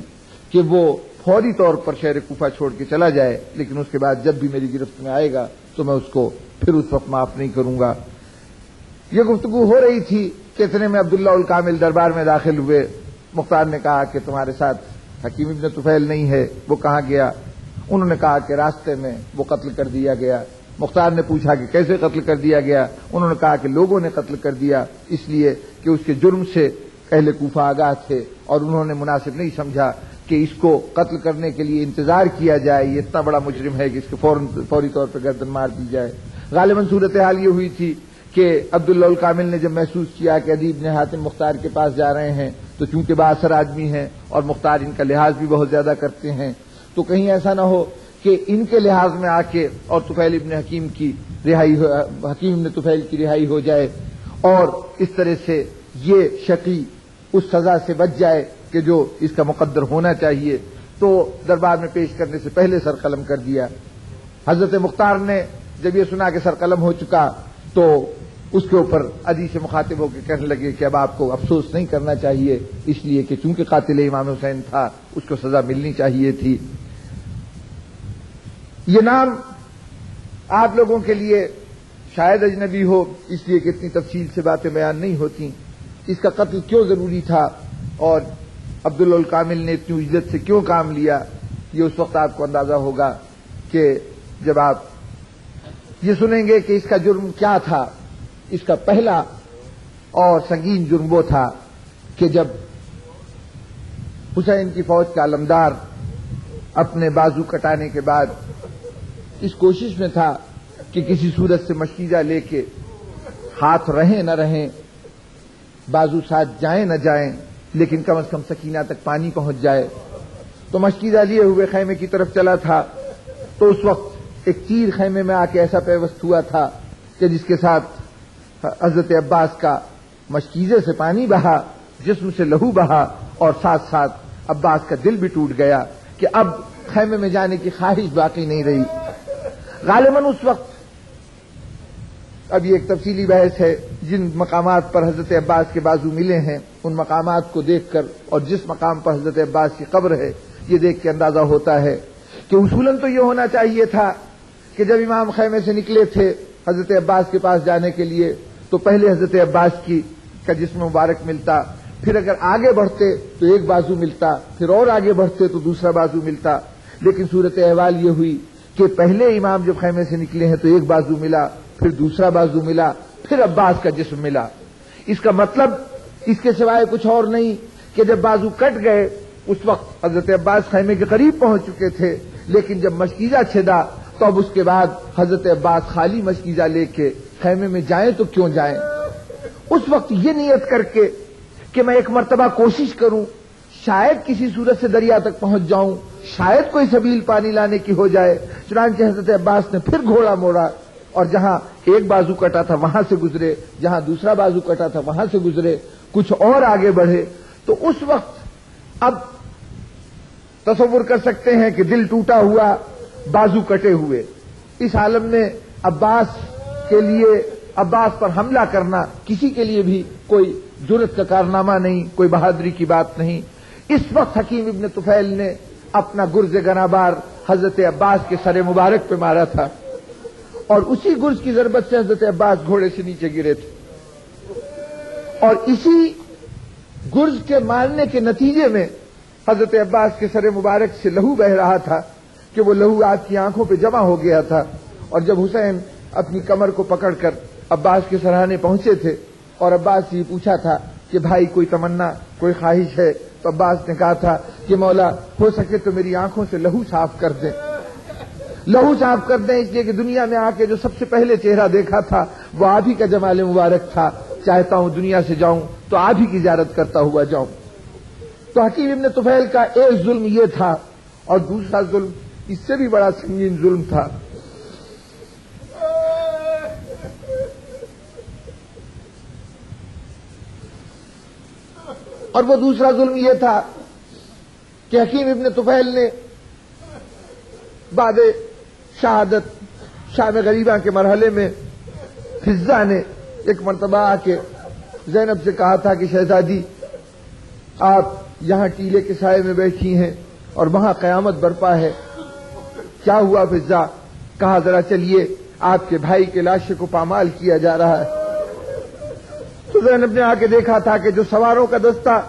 کہ وہ فوری طور پر شہر کوفہ چھوڑ کے چلا جائے، لیکن اس کے بعد جب بھی میری گرفت میں آئے گا تو میں اس کو پھر اس وقت معاف نہیں کروں گا۔ یہ گفتگو ہو رہی تھی کہ اتنے میں عبداللہ الکامل دربار میں داخل ہوئے۔ مختار نے کہا کہ تمہارے ساتھ حکیم ابن طفیل نہیں ہے، وہ کہاں گیا؟ انہوں نے کہا کہ راستے میں وہ قتل کر دیا گیا۔ مختار نے پوچھا کہ کیسے قتل کر دیا گیا؟ انہوں نے کہا کہ لوگوں نے قتل کر دیا، اس لیے کہ اس کے جرم سے اہل کوفہ آگاہ تھے اور انہوں نے مناسب نہیں سمجھا کہ اس کو قتل کرنے کے لیے انتظار کیا جائے، یہ اتنا بڑا مجرم ہے کہ اس کو فوری طور پر گردن مار دی جائے۔ غالباً صورتحال یہ ہوئی تھی کہ عبداللہ الکامل نے جب محسوس کیا کہ عدی ابن حاتم مختار کے پاس جا رہے ہیں تو چونکہ بااثر آدمی ہیں اور مختار ان کا لحاظ بھی بہت زیادہ کرتے ہیں، تو کہیں ایسا نہ ہو کہ ان کے لحاظ میں آ کے اور طفیل ابن حکیم ابن طفیل کی رہائی ہو جائے اور اس طرح سے یہ شقی اس سزا سے بچ جائے کہ جو اس کا مقدر ہونا چاہیے، تو دربار میں پیش کرنے سے پہلے سر قلم کر دیا۔ حضرت مختار نے جب یہ سنا کہ سر قلم ہو چکا تو اس کے اوپر عدی سے مخاطب ہو کے کہنے لگے کہ اب آپ کو افسوس نہیں کرنا چاہیے، اس لیے کہ چونکہ قاتل امام حسین تھا اس کو سزا ملنی چاہیے تھی۔ یہ نام آپ لوگوں کے لیے شاید اجنبی ہو، اس لیے کہ اتنی تفصیل سے باتیں بیان نہیں ہوتی۔ اس کا قتل کیوں ضروری تھا اور عبداللہ الکامل نے اتنی عزت سے کیوں کام لیا، یہ اس وقت آپ کو اندازہ ہوگا کہ جب آپ یہ سنیں گے کہ اس کا جرم کیا تھا۔ اس کا پہلا اور سنگین جرم وہ تھا کہ جب حسین کی فوج کا علمدار اپنے بازو کٹانے کے بعد اس کوشش میں تھا کہ کسی صورت سے مشکیزہ لے کے ہاتھ رہیں نہ رہیں، بازو ساتھ جائیں نہ جائیں، لیکن کم از کم سکینہ تک پانی پہنچ جائے، تو مشکیزہ لیے ہوئے خیمے کی طرف چلا تھا تو اس وقت ایک تیر خیمے میں آ کے ایسا پیوست ہوا تھا کہ جس کے ساتھ حضرت عباس کا مشکیزے سے پانی بہا، جسم سے لہو بہا اور ساتھ ساتھ عباس کا دل بھی ٹوٹ گیا کہ اب خیمے میں جانے کی خواہش باقی نہیں رہی۔ غالباً اس وقت، اب یہ ایک تفصیلی بحث ہے، جن مقامات پر حضرت عباس کے بازو ملے ہیں ان مقامات کو دیکھ کر اور جس مقام پر حضرت عباس کی قبر ہے یہ دیکھ کے اندازہ ہوتا ہے کہ اصولاً تو یہ ہونا چاہیے تھا کہ جب امام خیمے سے نکلے تھے حضرت عباس کے پاس جانے کے لیے تو پہلے حضرت عباس کا جسم مبارک ملتا، پھر اگر آگے بڑھتے تو ایک بازو ملتا، پھر اور آگے بڑھتے تو دوسرا بازو ملتا، لیکن صورت احوال یہ ہوئی کہ پہلے امام جب خیمے سے نکلے ہیں تو ایک بازو ملا، پھر دوسرا بازو ملا، پھر عباس کا جسم ملا۔ اس کا مطلب اس کے سوائے کچھ اور نہیں کہ جب بازو کٹ گئے اس وقت حضرت عباس خیمے کے قریب پہنچ چکے تھے، لیکن جب مشکیزہ چھدا تو اب اس کے بعد حضرت عباس خالی مشکیزہ لے کے خیمے میں جائیں تو کیوں جائیں؟ اس وقت یہ نیت کر کے کہ میں ایک مرتبہ کوشش کروں، شاید کسی صورت سے دریا تک پہنچ جاؤں، شاید کوئی سبیل پانی لانے کی ہو جائے، چنانچہ حضرت عباس نے پھر گھوڑا موڑا اور جہاں ایک بازو کٹا تھا وہاں سے گزرے، جہاں دوسرا بازو کٹا تھا وہاں سے گزرے، کچھ اور آگے بڑھے۔ تو اس وقت اب تصور کر سکتے ہیں کہ دل ٹوٹا ہوا، بازو کٹے ہوئے، اس عالم میں عباس پر حملہ کرنا کسی کے لیے بھی کوئی جرأت کا کارنامہ نہیں، کوئی بہادری کی بات نہیں۔ اس وقت حکیم ابن طفیل نے اپنا گرز گنابار حضرت عباس کے سر مبارک پہ مارا تھا اور اسی گرز کی ضربت سے حضرت عباس گھوڑے سے نیچے گرے تھے، اور اسی گرز کے مارنے کے نتیجے میں حضرت عباس کے سر مبارک سے لہو بہ رہا تھا کہ وہ لہو آپ کی آنکھوں پہ جمع ہو گیا تھا، اور جب حسین اپنی کمر کو پکڑ کر عباس کے سرہانے پہنچے تھے اور عباس سے یہ پوچھا تھا کہ بھائی کوئی تمنا، کوئی خواہش ہے، تو عباس نے کہا تھا کہ مولا ہو سکے تو میری آنکھوں سے لہو صاف کر دیں۔ لہو صاف کر دیں، اس لیے کہ دنیا میں آ کے جو سب سے پہلے چہرہ دیکھا تھا وہ آپ ہی کا جمال مبارک تھا، چاہتا ہوں دنیا سے جاؤں تو آپ ہی کی زیارت کرتا ہوا جاؤں۔ تو حکیم ابن طفیل کا ایک ظلم یہ تھا، اور دوسرا ظلم اس سے بھی بڑا سنگین ظلم تھا۔ اور وہ دوسرا ظلم یہ تھا کہ حکیم ابن طفیل نے بعد شہادت شام غریبہ کے مرحلے میں فضہ نے ایک مرتبہ آ کے زینب سے کہا تھا کہ شہزادی آپ یہاں ٹیلے کے سائے میں بیٹھی ہیں اور وہاں قیامت برپا ہے، کیا ہوا فضہ؟ کہا ذرا چلیے، آپ کے بھائی کے لاشے کو پامال کیا جا رہا ہے۔ تو زینب نے آ کے دیکھا تھا کہ جو سواروں کا دستہ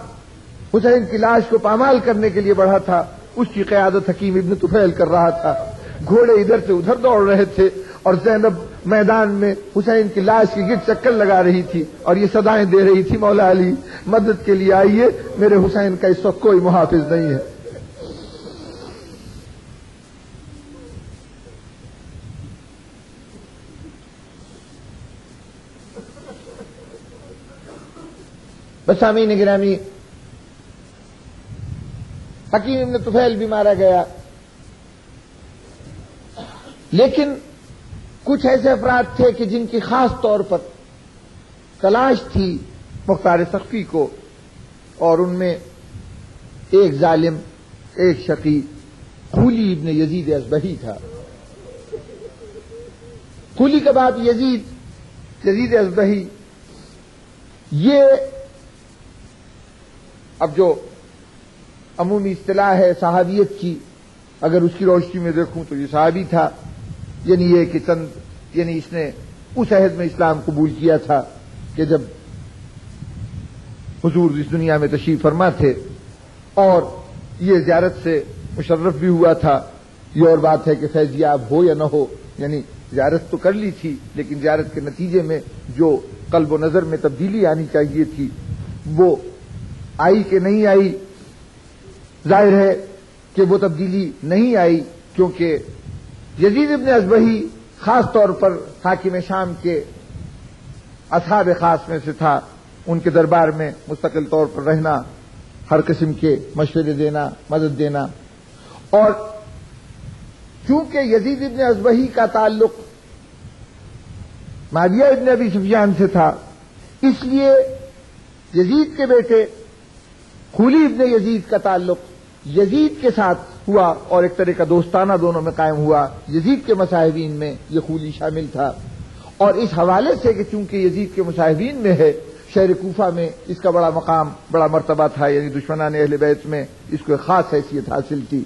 حسین کی لاش کو پامال کرنے کے لیے بڑھا تھا اس کی قیادت حکیم ابن طفیل کر رہا تھا۔ گھوڑے ادھر سے ادھر دوڑ رہے تھے اور زینب میدان میں حسین کی لاش کی گرد چکر لگا رہی تھی اور یہ صدائیں دے رہی تھی، مولا علی مدد کے لیے آئیے، میرے حسین کا اس وقت کوئی محافظ نہیں ہے۔ بس سامعین گرامی، حکیم ابن طفیل بھی مارا گیا، لیکن کچھ ایسے افراد تھے کہ جن کی خاص طور پر تلاش تھی مختار سقفی کو، اور ان میں ایک ظالم، ایک شقی خولی ابن یزید ازبہی تھا۔ خولی کا باپ یزید ازبہی، یہ اب جو عمومی اصطلاح ہے صحابیت کی، اگر اس کی روشنی میں دیکھوں تو یہ صحابی تھا، یعنی یہ کہ اس نے اس عہد میں اسلام قبول کیا تھا کہ جب حضور اس دنیا میں تشریف فرما تھے، اور یہ زیارت سے مشرف بھی ہوا تھا۔ یہ اور بات ہے کہ فیضیاب ہو یا نہ ہو، یعنی زیارت تو کر لی تھی لیکن زیارت کے نتیجے میں جو قلب و نظر میں تبدیلی آنی چاہیے تھی وہ آئی کہ نہیں آئی؟ ظاہر ہے کہ وہ تبدیلی نہیں آئی، کیونکہ یزید ابن ازبہی خاص طور پر حاکم شام کے اصحاب خاص میں سے تھا۔ ان کے دربار میں مستقل طور پر رہنا، ہر قسم کے مشورے دینا، مدد دینا، اور چونکہ یزید ابن ازبہی کا تعلق معاویہ ابن ابی سفیان سے تھا، اس لیے یزید کے بیٹے خولی ابن یزید کا تعلق یزید کے ساتھ ہوا اور ایک طرح کا دوستانہ دونوں میں قائم ہوا۔ یزید کے مصاحبین میں یہ خولی شامل تھا، اور اس حوالے سے کہ چونکہ یزید کے مصاحبین میں ہے، شہر کوفہ میں اس کا بڑا مقام، بڑا مرتبہ تھا، یعنی دشمنان اہل بیت میں اس کو ایک خاص حیثیت حاصل تھی۔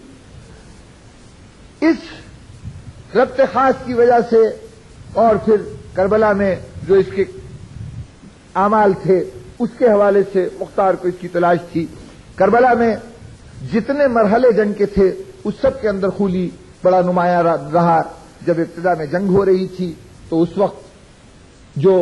اس ربط خاص کی وجہ سے، اور پھر کربلا میں جو اس کے اعمال تھے اس کے حوالے سے مختار کو اس کی تلاش تھی۔ کربلا میں جتنے مرحلے جنگ کے تھے اس سب کے اندر خولی بڑا نمایاں رہا۔ جب ابتدا میں جنگ ہو رہی تھی تو اس وقت جو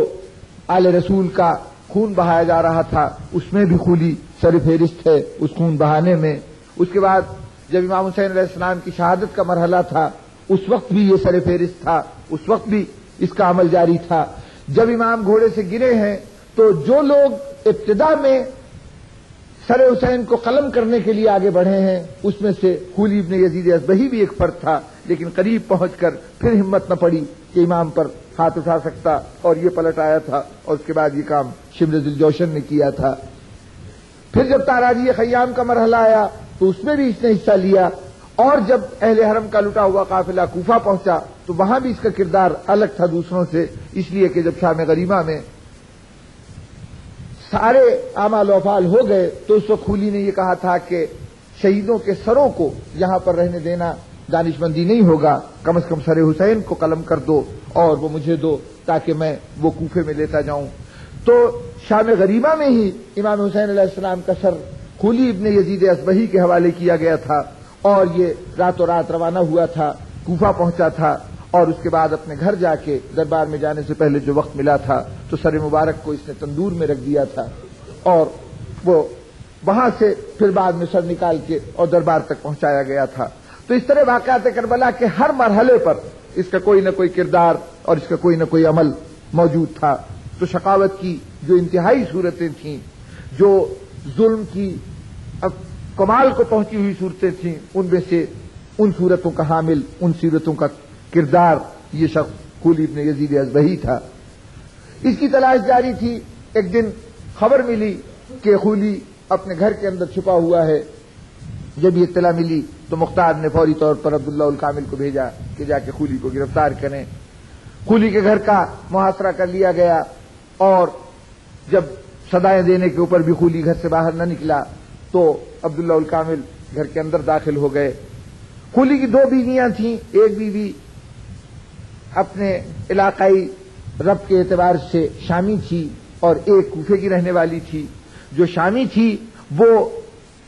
آل رسول کا خون بہایا جا رہا تھا اس میں بھی خولی سر فہرست ہے، اس خون بہانے میں۔ اس کے بعد جب امام حسین علیہ السلام کی شہادت کا مرحلہ تھا اس وقت بھی یہ سر فہرست تھا، اس وقت بھی اس کا عمل جاری تھا۔ جب امام گھوڑے سے گرے ہیں تو جو لوگ ابتدا میں سر حسین کو قلم کرنے کے لیے آگے بڑھے ہیں اس میں سے خولی ابن یزید ازبہی بھی ایک فرد تھا، لیکن قریب پہنچ کر پھر ہمت نہ پڑی کہ امام پر ہاتھ اٹھا سکتا، اور یہ پلٹ آیا تھا، اور اس کے بعد یہ کام شمر ذوالجوشن نے کیا تھا۔ پھر جب تاراجی خیام کا مرحلہ آیا تو اس میں بھی اس نے حصہ لیا، اور جب اہل حرم کا لٹا ہوا قافلہ کوفہ پہنچا تو وہاں بھی اس کا کردار الگ تھا دوسروں سے، اس لیے کہ جب شام غریبہ میں سارے اعمال و افعال ہو گئے تو اس وقت خولی نے یہ کہا تھا کہ شہیدوں کے سروں کو یہاں پر رہنے دینا دانش مندی نہیں ہوگا، کم از کم سر حسین کو قلم کر دو اور وہ مجھے دو تاکہ میں وہ کوفے میں لیتا جاؤں۔ تو شام غریبہ میں ہی امام حسین علیہ السلام کا سر خولی ابن یزید ازبہی کے حوالے کیا گیا تھا، اور یہ راتوں رات روانہ ہوا تھا، کوفہ پہنچا تھا، اور اس کے بعد اپنے گھر جا کے دربار میں جانے سے پہلے جو وقت ملا تھا تو سر مبارک کو اس نے تندور میں رکھ دیا تھا، اور وہ وہاں سے پھر بعد میں سر نکال کے اور دربار تک پہنچایا گیا تھا۔ تو اس طرح واقعات کربلا کے ہر مرحلے پر اس کا کوئی نہ کوئی کردار اور اس کا کوئی نہ کوئی عمل موجود تھا. تو شقاوت کی جو انتہائی صورتیں تھیں، جو ظلم کی کمال کو پہنچی ہوئی صورتیں تھیں، ان میں سے ان صورتوں کا حامل، ان صورتوں کا کردار یہ شخص خولی ابن یزید ازبہی تھا. اس کی تلاش جاری تھی. ایک دن خبر ملی کہ خولی اپنے گھر کے اندر چھپا ہوا ہے. جب یہ اطلاع ملی تو مختار نے فوری طور پر عبداللہ الکامل کو بھیجا کہ جا کے خولی کو گرفتار کریں. خولی کے گھر کا محاصرہ کر لیا گیا اور جب صدائیں دینے کے اوپر بھی خولی گھر سے باہر نہ نکلا تو عبداللہ الکامل گھر کے اندر داخل ہو گئے. خولی کی 2 بیویاں تھیں. ایک بیوی اپنے علاقائی رب کے اعتبار سے شامی تھی اور ایک کوفے کی رہنے والی تھی. جو شامی تھی وہ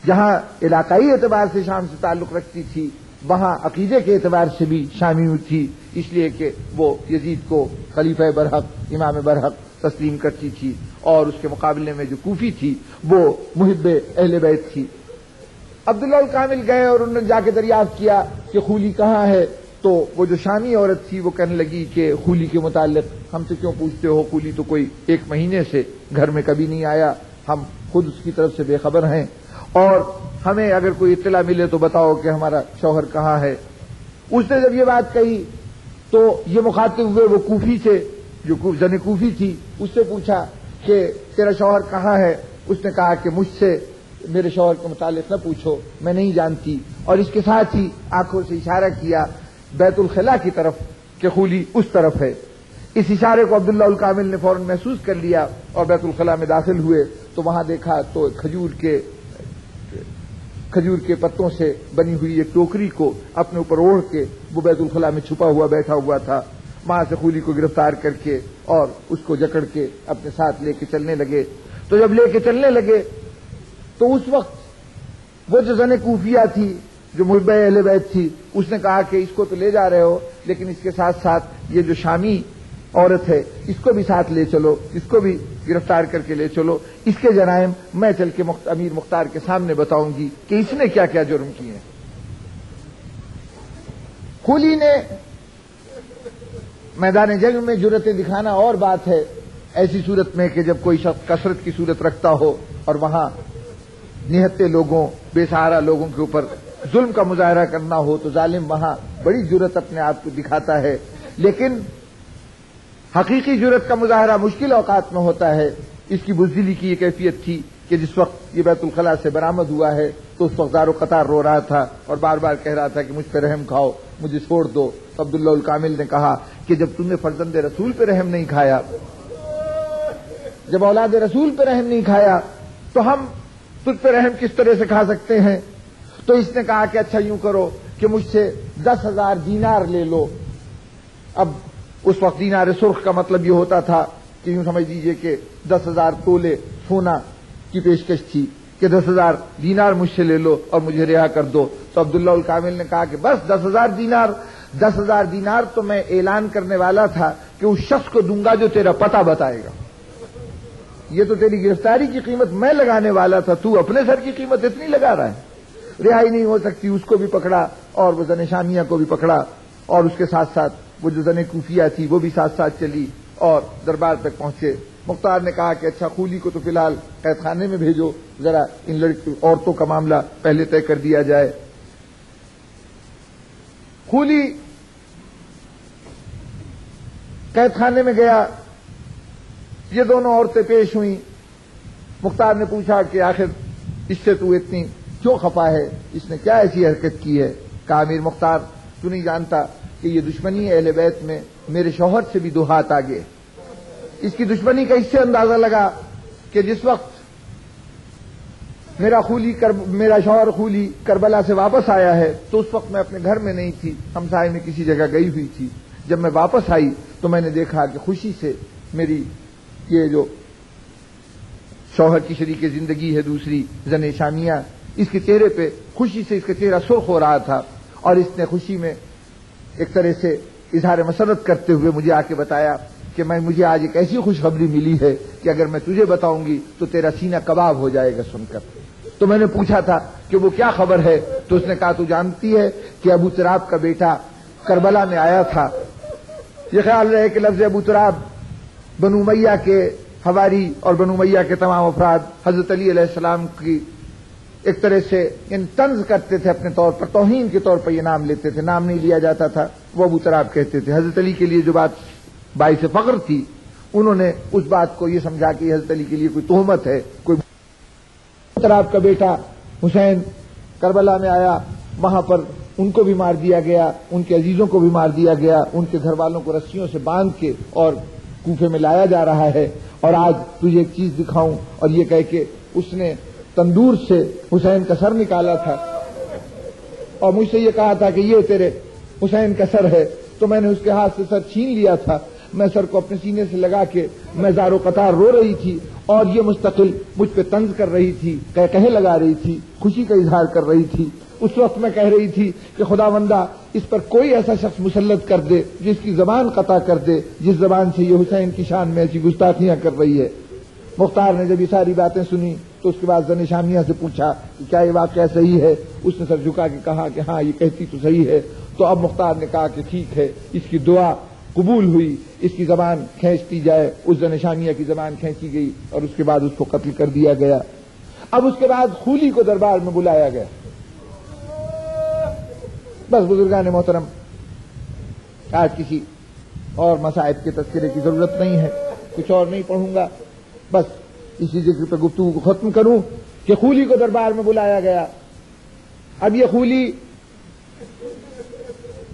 جہاں علاقائی اعتبار سے شام سے تعلق رکھتی تھی وہاں عقیدے کے اعتبار سے بھی شامی تھی، اس لیے کہ وہ یزید کو خلیفہ برحق، امام برحق تسلیم کرتی تھی، اور اس کے مقابلے میں جو کوفی تھی وہ محب اہل بیت تھی. عبداللہ الکامل گئے اور انہوں نے جا کے دریافت کیا کہ خولی کہاں ہے. تو وہ جو شامی عورت تھی وہ کہنے لگی کہ خولی کے متعلق ہم سے کیوں پوچھتے ہو؟ خولی تو کوئی 1 مہینے سے گھر میں کبھی نہیں آیا، ہم خود اس کی طرف سے بے خبر ہیں، اور ہمیں اگر کوئی اطلاع ملے تو بتاؤ کہ ہمارا شوہر کہاں ہے. اس نے جب یہ بات کہی تو یہ مخاطب ہوئے وہ کوفی سے، جو زن کوفی تھی، اس سے پوچھا کہ تیرا شوہر کہاں ہے؟ اس نے کہا کہ مجھ سے میرے شوہر کے متعلق نہ پوچھو، میں نہیں جانتی. اور اس کے ساتھ ہی آنکھوں سے اشارہ کیا بیت الخلا کی طرف کہ خولی اس طرف ہے. اس اشارے کو عبداللہ الکامل نے فوراً محسوس کر لیا اور بیت الخلا میں داخل ہوئے تو وہاں دیکھا تو کھجور کے پتوں سے بنی ہوئی ایک ٹوکری کو اپنے اوپر اوڑھ کے وہ بیت الخلا میں چھپا ہوا بیٹھا ہوا تھا. وہاں سے خولی کو گرفتار کر کے اور اس کو جکڑ کے اپنے ساتھ لے کے چلنے لگے. تو جب لے کے چلنے لگے تو اس وقت وہ جو زن کوفیہ تھی، جو محبہ اہل بیت تھی، اس نے کہا کہ اس کو تو لے جا رہے ہو لیکن اس کے ساتھ ساتھ یہ جو شامی عورت ہے اس کو بھی ساتھ لے چلو، اس کو بھی گرفتار کر کے لے چلو. اس کے جرائم میں چل کے امیر مختار کے سامنے بتاؤں گی کہ اس نے کیا کیا جرم کیے ہیں. خولی نے میدان جنگ میں جرأتیں دکھانا اور بات ہے، ایسی صورت میں کہ جب کوئی شخص کثرت کی صورت رکھتا ہو اور وہاں نہتے لوگوں، بے سہارا لوگوں کے اوپر ظلم کا مظاہرہ کرنا ہو تو ظالم وہاں بڑی جرأت اپنے آپ کو دکھاتا ہے. لیکن حقیقی جرأت کا مظاہرہ مشکل اوقات میں ہوتا ہے. اس کی بزدلی کی یہ کیفیت تھی کہ جس وقت یہ بیت الخلا سے برآمد ہوا ہے تو اس وقت دار و قطار رو رہا تھا اور بار بار کہہ رہا تھا کہ مجھ پہ رحم کھاؤ، مجھے چھوڑ دو. تو عبداللہ الکامل نے کہا کہ جب تم نے فرزند رسول پہ رحم نہیں کھایا، جب اولاد رسول پہ رحم نہیں کھایا تو ہم تجھ پہ رحم کس طرح سے کھا سکتے ہیں؟ تو اس نے کہا کہ اچھا یوں کرو کہ مجھ سے 10,000 دینار لے لو. اب اس وقت دینار سرخ کا مطلب یہ ہوتا تھا کہ یوں سمجھ لیجیے کہ 10,000 تولے سونا کی پیشکش تھی کہ 10,000 دینار مجھ سے لے لو اور مجھے رہا کر دو. تو عبداللہ الکامل نے کہا کہ بس 10,000 دینار، 10,000 دینار تو میں اعلان کرنے والا تھا کہ اس شخص کو دوں گا جو تیرا پتہ بتائے گا. یہ تو تیری گرفتاری کی قیمت میں لگانے والا تھا، تو اپنے سر کی قیمت اتنی لگا رہا ہے. رہائی نہیں ہو سکتی. اس کو بھی پکڑا اور وہ زن شامیہ کو بھی پکڑا اور اس کے ساتھ ساتھ وہ جو زن کوفیہ تھی وہ بھی ساتھ ساتھ چلی اور دربار تک پہنچے. مختار نے کہا کہ اچھا خولی کو تو فی الحال قید خانے میں بھیجو، ذرا ان عورتوں کا معاملہ پہلے طے کر دیا جائے. خولی قید خانے میں گیا، یہ دونوں عورتیں پیش ہوئیں. مختار نے پوچھا کہ آخر اس سے تو اتنی کیوں خفا ہے، اس نے کیا ایسی حرکت کی ہے؟ کہا امیر مختار تو نہیں جانتا کہ یہ دشمنی اہل بیت میں میرے شوہر سے بھی 2 ہاتھ آگے. اس کی دشمنی کا اس سے اندازہ لگا کہ جس وقت میرا شوہر خولی کربلا سے واپس آیا ہے تو اس وقت میں اپنے گھر میں نہیں تھی، ہمسائے میں کسی جگہ گئی ہوئی تھی. جب میں واپس آئی تو میں نے دیکھا کہ خوشی سے میری یہ جو شوہر کی شریک زندگی ہے دوسری زن شامیہ، اس کے چہرے پہ خوشی سے اس کا چہرہ سرخ ہو رہا تھا اور اس نے خوشی میں ایک طرح سے اظہار مسرت کرتے ہوئے مجھے آ کے بتایا کہ مجھے آج ایک ایسی خوشخبری ملی ہے کہ اگر میں تجھے بتاؤں گی تو تیرا سینہ کباب ہو جائے گا سن کر. تو میں نے پوچھا تھا کہ وہ کیا خبر ہے، تو اس نے کہا تو جانتی ہے کہ ابو تراب کا بیٹا کربلا میں آیا تھا۔ یہ خیال رہے کہ لفظ ابو تراب بنو امیہ کے حواری اور بنو امیہ کے تمام افراد حضرت علی علیہ السلام کی ایک طرح سے طنز کرتے تھے، اپنے طور پر توہین کے طور پر یہ نام لیتے تھے، نام نہیں لیا جاتا تھا، وہ ابو تراب کہتے تھے۔ حضرت علی کے لیے جو بات باعث فخر تھی، انہوں نے اس بات کو یہ سمجھا کہ حضرت علی کے لیے کوئی تہمت ہے، کوئی ابو تراب کا بیٹا حسین کربلا میں آیا، وہاں پر ان کو بھی مار دیا گیا، ان کے عزیزوں کو بھی مار دیا گیا، ان کے گھر والوں کو رسیوں سے باندھ کے اور کوفے میں لایا جا رہا ہے، اور آج تجھے ایک چیز دکھاؤں، اور یہ کہہ کے اس نے تندور سے حسین کا سر نکالا تھا اور مجھ سے یہ کہا تھا کہ یہ تیرے حسین کا سر ہے، تو میں نے اس کے ہاتھ سے سر چھین لیا تھا۔ میں سر کو اپنے سینے سے لگا کے میں زار و قطار رو رہی تھی، اور یہ مستقل مجھ پہ طنز کر رہی تھی، کہے لگا رہی تھی، خوشی کا اظہار کر رہی تھی۔ اس وقت میں کہہ رہی تھی کہ خداوندہ اس پر کوئی ایسا شخص مسلط کر دے جس کی زبان قطع کر دے، جس زبان سے یہ حسین کی شان میں ایسی گستاخیاں کر رہی ہے۔ مختار نے جب یہ ساری باتیں سنی تو اس کے بعد زن شامیہ سے پوچھا کہ کیا یہ واقعہ صحیح ہے؟ اس نے سر جھکا کے کہا کہ ہاں یہ کہتی تو صحیح ہے۔ تو اب مختار نے کہا کہ ٹھیک ہے، اس کی دعا قبول ہوئی، اس کی زبان کھینچتی جائے۔ اس زن شامیہ کی زبان کھینچی گئی اور اس کے بعد اس کو قتل کر دیا گیا۔ اب اس کے بعد خولی کو دربار میں بلایا گیا۔ بس بزرگان محترم، آج کسی اور مصائب کے تذکرے کی ضرورت نہیں ہے، کچھ اور نہیں پڑھوں گا، بس اسی ذکر پہ گفتگو کو ختم کروں کہ خولی کو دربار میں بلایا گیا۔ اب یہ خولی،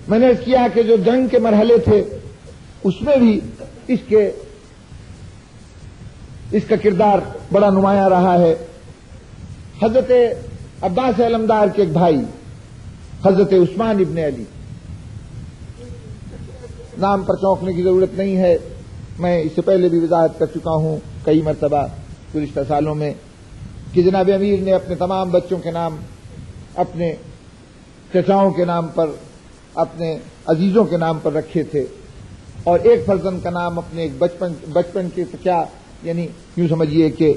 میں نے کیا کہ جو جنگ کے مرحلے تھے اس میں بھی اس کا کردار بڑا نمایاں رہا ہے۔ حضرت عباس علمدار کے ایک بھائی حضرت عثمان ابن علی، نام پر چونکنے کی ضرورت نہیں ہے، میں اس سے پہلے بھی وضاحت کر چکا ہوں کئی مرتبہ گزشتہ سالوں میں کہ جناب امیر نے اپنے تمام بچوں کے نام اپنے چچاؤں کے نام پر، اپنے عزیزوں کے نام پر رکھے تھے، اور ایک فرزند کا نام اپنے ایک بچپن کے کیا یعنی یوں سمجھیے کہ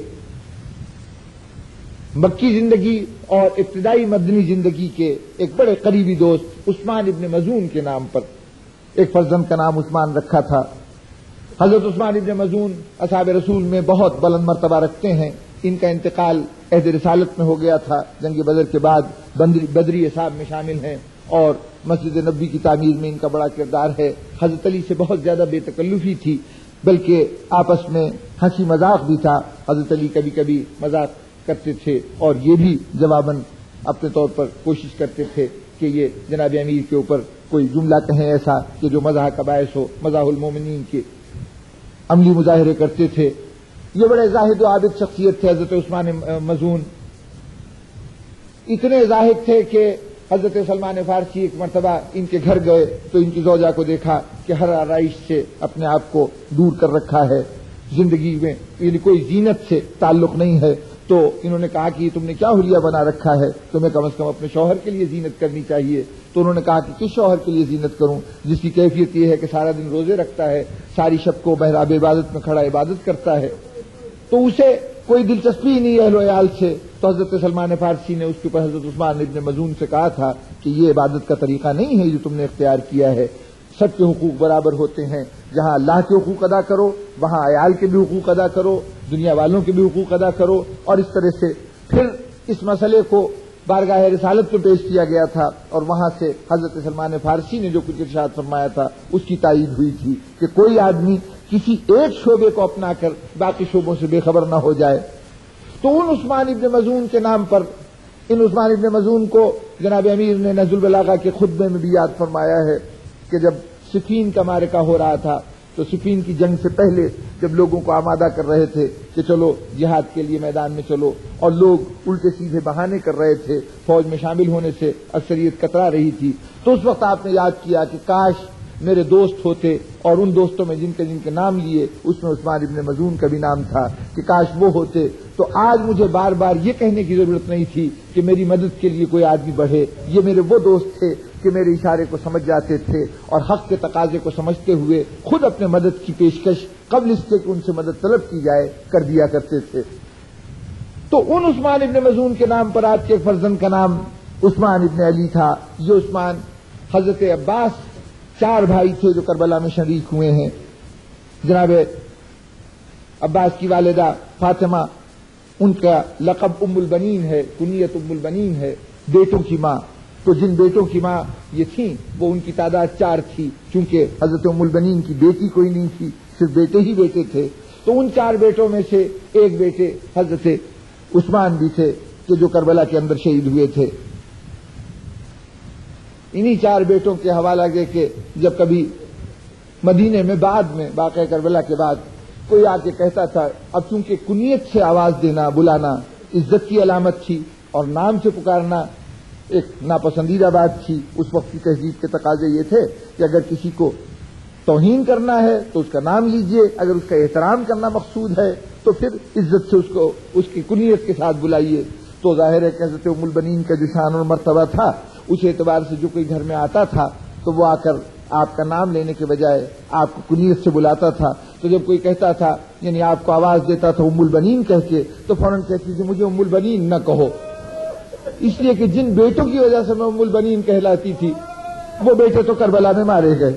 مکی زندگی اور ابتدائی مدنی زندگی کے ایک بڑے قریبی دوست عثمان ابن مظعون کے نام پر ایک فرزند کا نام عثمان رکھا تھا۔ حضرت عثمان ابن مظعون اصحاب رسول میں بہت بلند مرتبہ رکھتے ہیں۔ ان کا انتقال عہد رسالت میں ہو گیا تھا، جنگ بدر کے بعد بدری اصحاب میں شامل ہیں، اور مسجد نبوی کی تعمیر میں ان کا بڑا کردار ہے۔ حضرت علی سے بہت زیادہ بے تکلفی تھی، بلکہ آپس میں ہنسی مذاق بھی تھا۔ حضرت علی کبھی کبھی مذاق کرتے تھے اور یہ بھی جواباً اپنے طور پر کوشش کرتے تھے کہ یہ جناب امیر کے اوپر کوئی جملہ کہیں ایسا کہ جو مزاح کا باعث ہو، مزاح المومنین کے عملی مظاہرے کرتے تھے۔ یہ بڑے زاہد و عابد شخصیت تھے حضرت عثمان مظعون، اتنے زاہد تھے کہ حضرت سلمان فارسی ایک مرتبہ ان کے گھر گئے تو ان کی زوجہ کو دیکھا کہ ہر آرائش سے اپنے آپ کو دور کر رکھا ہے، زندگی میں یعنی کوئی زینت سے تعلق نہیں ہے، تو انہوں نے کہا کہ یہ تم نے کیا حلیہ بنا رکھا ہے، تمہیں کم از کم اپنے شوہر کے لیے زینت کرنی چاہیے۔ تو انہوں نے کہا کہ کس شوہر کے لیے زینت کروں جس کی کیفیت یہ ہے کہ سارا دن روزے رکھتا ہے، ساری شب کو محراب عبادت میں کھڑا عبادت کرتا ہے، تو اسے کوئی دلچسپی نہیں اہل و عیال سے۔ تو حضرت سلمان فارسی نے اس کے اوپر حضرت عثمان ابن مظعون سے کہا تھا کہ یہ عبادت کا طریقہ نہیں ہے جو تم نے اختیار کیا ہے، سب کے حقوق برابر ہوتے ہیں، جہاں اللہ کے حقوق ادا کرو وہاں عیال کے بھی حقوق ادا کرو، دنیا والوں کے بھی حقوق ادا کرو۔ اور اس طرح سے پھر اس مسئلے کو بارگاہ رسالت میں پیش کیا گیا تھا، اور وہاں سے حضرت سلمان فارسی نے جو کچھ ارشاد فرمایا تھا اس کی تائید ہوئی تھی کہ کوئی آدمی کسی ایک شعبے کو اپنا کر باقی شعبوں سے بے خبر نہ ہو جائے۔ تو ان عثمان ابن مظعون کے نام پر، ان عثمان ابن مظعون کو جناب امیر نے نہج البلاغہ کے خطبے میں بھی یاد فرمایا ہے کہ جب صفین کا معرکہ ہو رہا تھا تو صفین کی جنگ سے پہلے جب لوگوں کو آمادہ کر رہے تھے کہ چلو جہاد کے لیے میدان میں چلو، اور لوگ الٹے سیدھے بہانے کر رہے تھے، فوج میں شامل ہونے سے اکثریت کترا رہی تھی، تو اس وقت آپ نے یاد کیا کہ کاش میرے دوست ہوتے، اور ان دوستوں میں جن کے نام لیے اس میں عثمان ابن مظعون کا بھی نام تھا کہ کاش وہ ہوتے، تو آج مجھے بار بار یہ کہنے کی ضرورت نہیں تھی کہ میری مدد کے لیے کوئی آدمی بڑھے۔ یہ میرے وہ دوست تھے کہ میرے اشارے کو سمجھ جاتے تھے اور حق کے تقاضے کو سمجھتے ہوئے خود اپنے مدد کی پیشکش قبل اس کے کہ ان سے مدد طلب کی جائے کر دیا کرتے تھے۔ تو ان عثمان ابن مظعون کے نام پر آپ کے ایک فرزند کا نام عثمان ابن علی تھا. یہ عثمان حضرت عباس 4 بھائی تھے جو کربلا میں شریک ہوئے ہیں. جناب عباس کی والدہ فاطمہ، ان کا لقب ام البنین ہے، کنیت ام البنین ہے، بیٹوں کی ماں. تو جن بیٹوں کی ماں یہ تھیں وہ ان کی تعداد 4 تھی، چونکہ حضرت ام البنین کی بیٹی کوئی نہیں تھی، صرف بیٹے ہی بیٹے تھے. تو ان 4 بیٹوں میں سے ایک بیٹے حضرت عثمان بھی تھے کہ جو کربلا کے اندر شہید ہوئے تھے. انہی 4 بیٹوں کے حوالہ دے کے جب کبھی مدینے میں بعد میں واقعہ کربلا کے بعد کوئی آ کے کہتا تھا، اب چونکہ کنیت سے آواز دینا بلانا عزت کی علامت تھی اور نام سے پکارنا ایک ناپسندیدہ بات تھی. اس وقت کی تہذیب کے تقاضے یہ تھے کہ اگر کسی کو توہین کرنا ہے تو اس کا نام لیجئے، اگر اس کا احترام کرنا مقصود ہے تو پھر عزت سے اس کو اس کی کنیت کے ساتھ بلائیے. تو ظاہر ہے کہ حضرت ام البنین کا جو شان اور مرتبہ تھا اس اعتبار سے جو کوئی گھر میں آتا تھا تو وہ آ کر آپ کا نام لینے کے بجائے آپ کو کنیت سے بلاتا تھا. تو جب کوئی کہتا تھا یعنی آپ کو آواز دیتا تھا ام البنین کہہ کے تو فوراً کہتی تھی مجھے ام البنین نہ کہو، اس لیے کہ جن بیٹوں کی وجہ سے میں ام البنین کہلاتی تھی وہ بیٹے تو کربلا میں مارے گئے.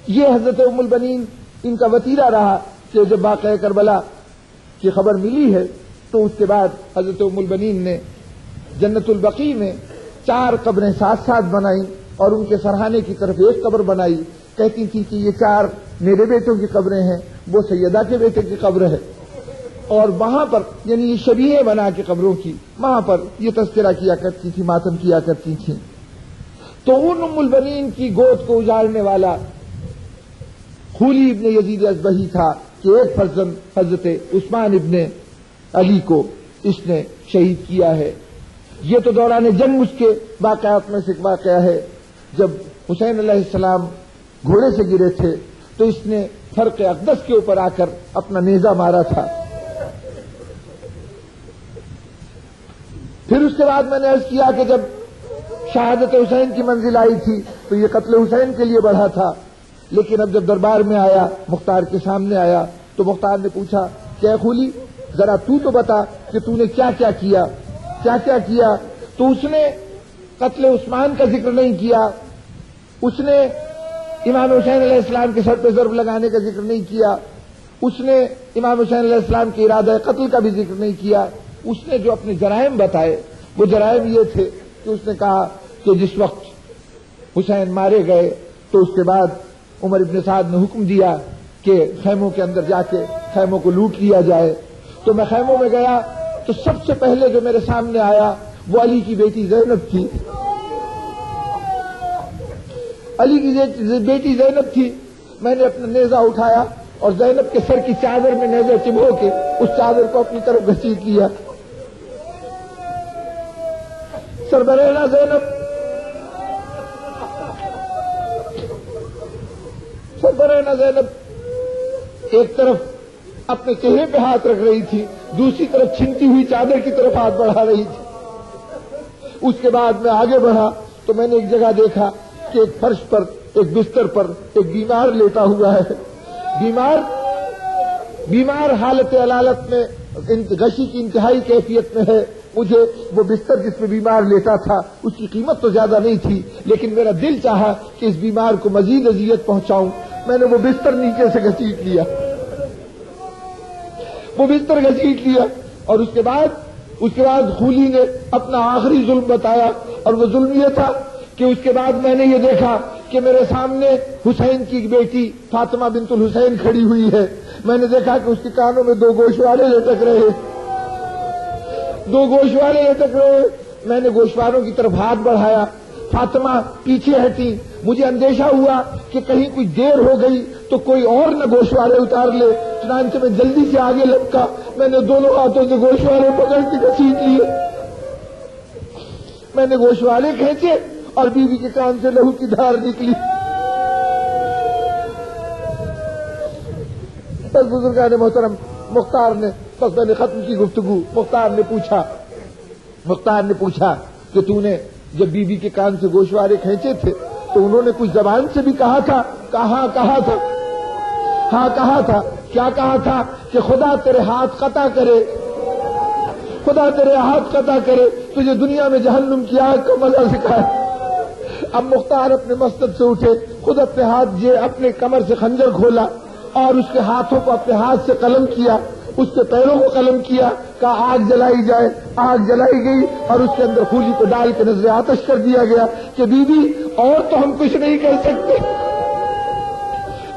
یہ حضرت ام البنین ان کا وتیرہ رہا کہ جب واقعہ کربلا کی خبر ملی ہے تو اس کے بعد حضرت ام البنین نے جنت البقیع میں 4 قبریں ساتھ ساتھ بنائیں اور ان کے سرحانے کی طرف ایک قبر بنائی. کہتی تھی کہ یہ 4 میرے بیٹوں کی قبریں ہیں، وہ سیدہ کے بیٹے کی قبر ہے، اور وہاں پر یعنی یہ شبیہیں بنا کے قبروں کی وہاں پر یہ تذکرہ کیا کرتی تھی، ماتم کیا کرتی تھی. تو ان ام البنین کی گود کو اجاڑنے والا خولی ابن یزید اصبہی تھا کہ ایک فرزند حضرت عثمان ابن علی کو اس نے شہید کیا ہے. یہ تو دوران جنگ اس کے واقعات میں سے ایک واقعہ ہے. جب حسین علیہ السلام گھوڑے سے گرے تھے تو اس نے فرق اقدس کے اوپر آ کر اپنا نیزہ مارا تھا. پھر اس کے بعد میں نے عرض کیا کہ جب شہادت حسین کی منزل آئی تھی تو یہ قتل حسین کے لیے بڑھا تھا، لیکن اب جب دربار میں آیا مختار کے سامنے آیا تو مختار نے پوچھا کہ اے خولی ذرا تو بتا کہ تو نے کیا کیا کیا، کیا کیا کیا. تو اس نے قتل عثمان کا ذکر نہیں کیا، اس نے امام حسین علیہ السلام کے سر پہ ضرب لگانے کا ذکر نہیں کیا، اس نے امام حسین علیہ السلام کے ارادہ قتل کا بھی ذکر نہیں کیا. اس نے جو اپنے جرائم بتائے وہ جرائم یہ تھے کہ اس نے کہا کہ جس وقت حسین مارے گئے تو اس کے بعد عمر ابن سعد نے حکم دیا کہ خیموں کے اندر جا کے خیموں کو لوٹ لیا جائے. تو میں خیموں میں گیا تو سب سے پہلے جو میرے سامنے آیا وہ علی کی بیٹی زینب تھی. علی کی بیٹی زینب تھی. میں نے اپنا نیزہ اٹھایا اور زینب کے سر کی چادر میں نیزہ چبھو کے اس چادر کو اپنی طرف گھسیٹ لیا. سربرینا زینب، سربرینا زینب ایک طرف اپنے چہرے پہ ہاتھ رکھ رہی تھی، دوسری طرف چھنتی ہوئی چادر کی طرف ہاتھ بڑھا رہی تھی. اس کے بعد میں آگے بڑھا تو میں نے ایک جگہ دیکھا کہ ایک فرش پر ایک بستر پر ایک بیمار لیٹا ہوا ہے. بیمار حالت علالت میں غشی کی انتہائی کیفیت میں ہے. مجھے وہ بستر جس پہ بیمار لیٹا تھا اس کی قیمت تو زیادہ نہیں تھی، لیکن میرا دل چاہا کہ اس بیمار کو مزید اذیت پہنچاؤں. میں نے وہ بستر نیچے سے گھسیٹ لیا، وہ بستر گھسیٹ لیا. اور اس کے بعد خولی نے اپنا آخری ظلم بتایا، اور وہ ظلم یہ تھا کہ اس کے بعد میں نے یہ دیکھا کہ میرے سامنے حسین کی بیٹی فاطمہ بنت الحسین کھڑی ہوئی ہے. میں نے دیکھا کہ اس کے کانوں میں 2 گوشوارے لٹک رہے، 2 گوشوارے لٹک رہے. میں نے گوشواروں کی طرف ہاتھ بڑھایا، فاطمہ پیچھے ہٹی. مجھے اندیشہ ہوا کہ کہیں کوئی دیر ہو گئی تو کوئی اور نہ گوشوارے اتار لے، چنانچہ میں جلدی سے آگے لپکا. میں نے دونوں ہاتھوں سے گوشوارے پکڑ کے گھسیٹ لیے. میں نے گوشوارے کھینچے اور بیوی کے کان سے لہو کی دھار نکلی. بس بزرگان محترم مختار نے بس میں نے ختم کی گفتگو. مختار نے پوچھا کہ تو نے جب بیوی کے کان سے گوشوارے کھینچے تھے تو انہوں نے کچھ زبان سے بھی کہا تھا؟ کہا تھا. ہاں کہا تھا. کیا کہا تھا؟ کہ خدا تیرے ہاتھ قطع کرے. خدا تیرے ہاتھ قطع کرے، تجھے دنیا میں جہنم کی آگ کا مزہ سکھائے۔ اب مختار اپنے مسجد سے اٹھے، خود اپنے ہاتھ اپنے کمر سے خنجر کھولا اور اس کے ہاتھوں کو اپنے ہاتھ سے قلم کیا، اس کے پیروں کو قلم کیا، کہا آگ جلائی جائے۔ آگ جلائی گئی اور اس کے اندر خولی کو ڈال کے نذر آتش کر دیا گیا کہ بیوی اور تو ہم کچھ نہیں کر سکتے،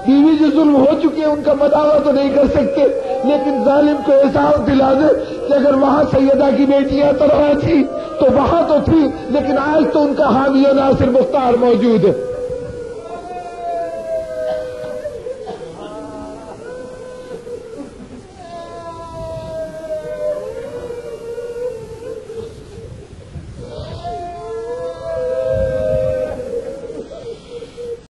بیوی جو ظلم ہو چکے ہیں ان کا مداوع تو نہیں کر سکتے، لیکن ظالم کو احساس دلا دے کہ اگر وہاں سیدہ کی بیٹیاں تنہا تھی تو وہاں تو تھی، لیکن آج تو ان کا حامی ناصر مختار موجود ہے۔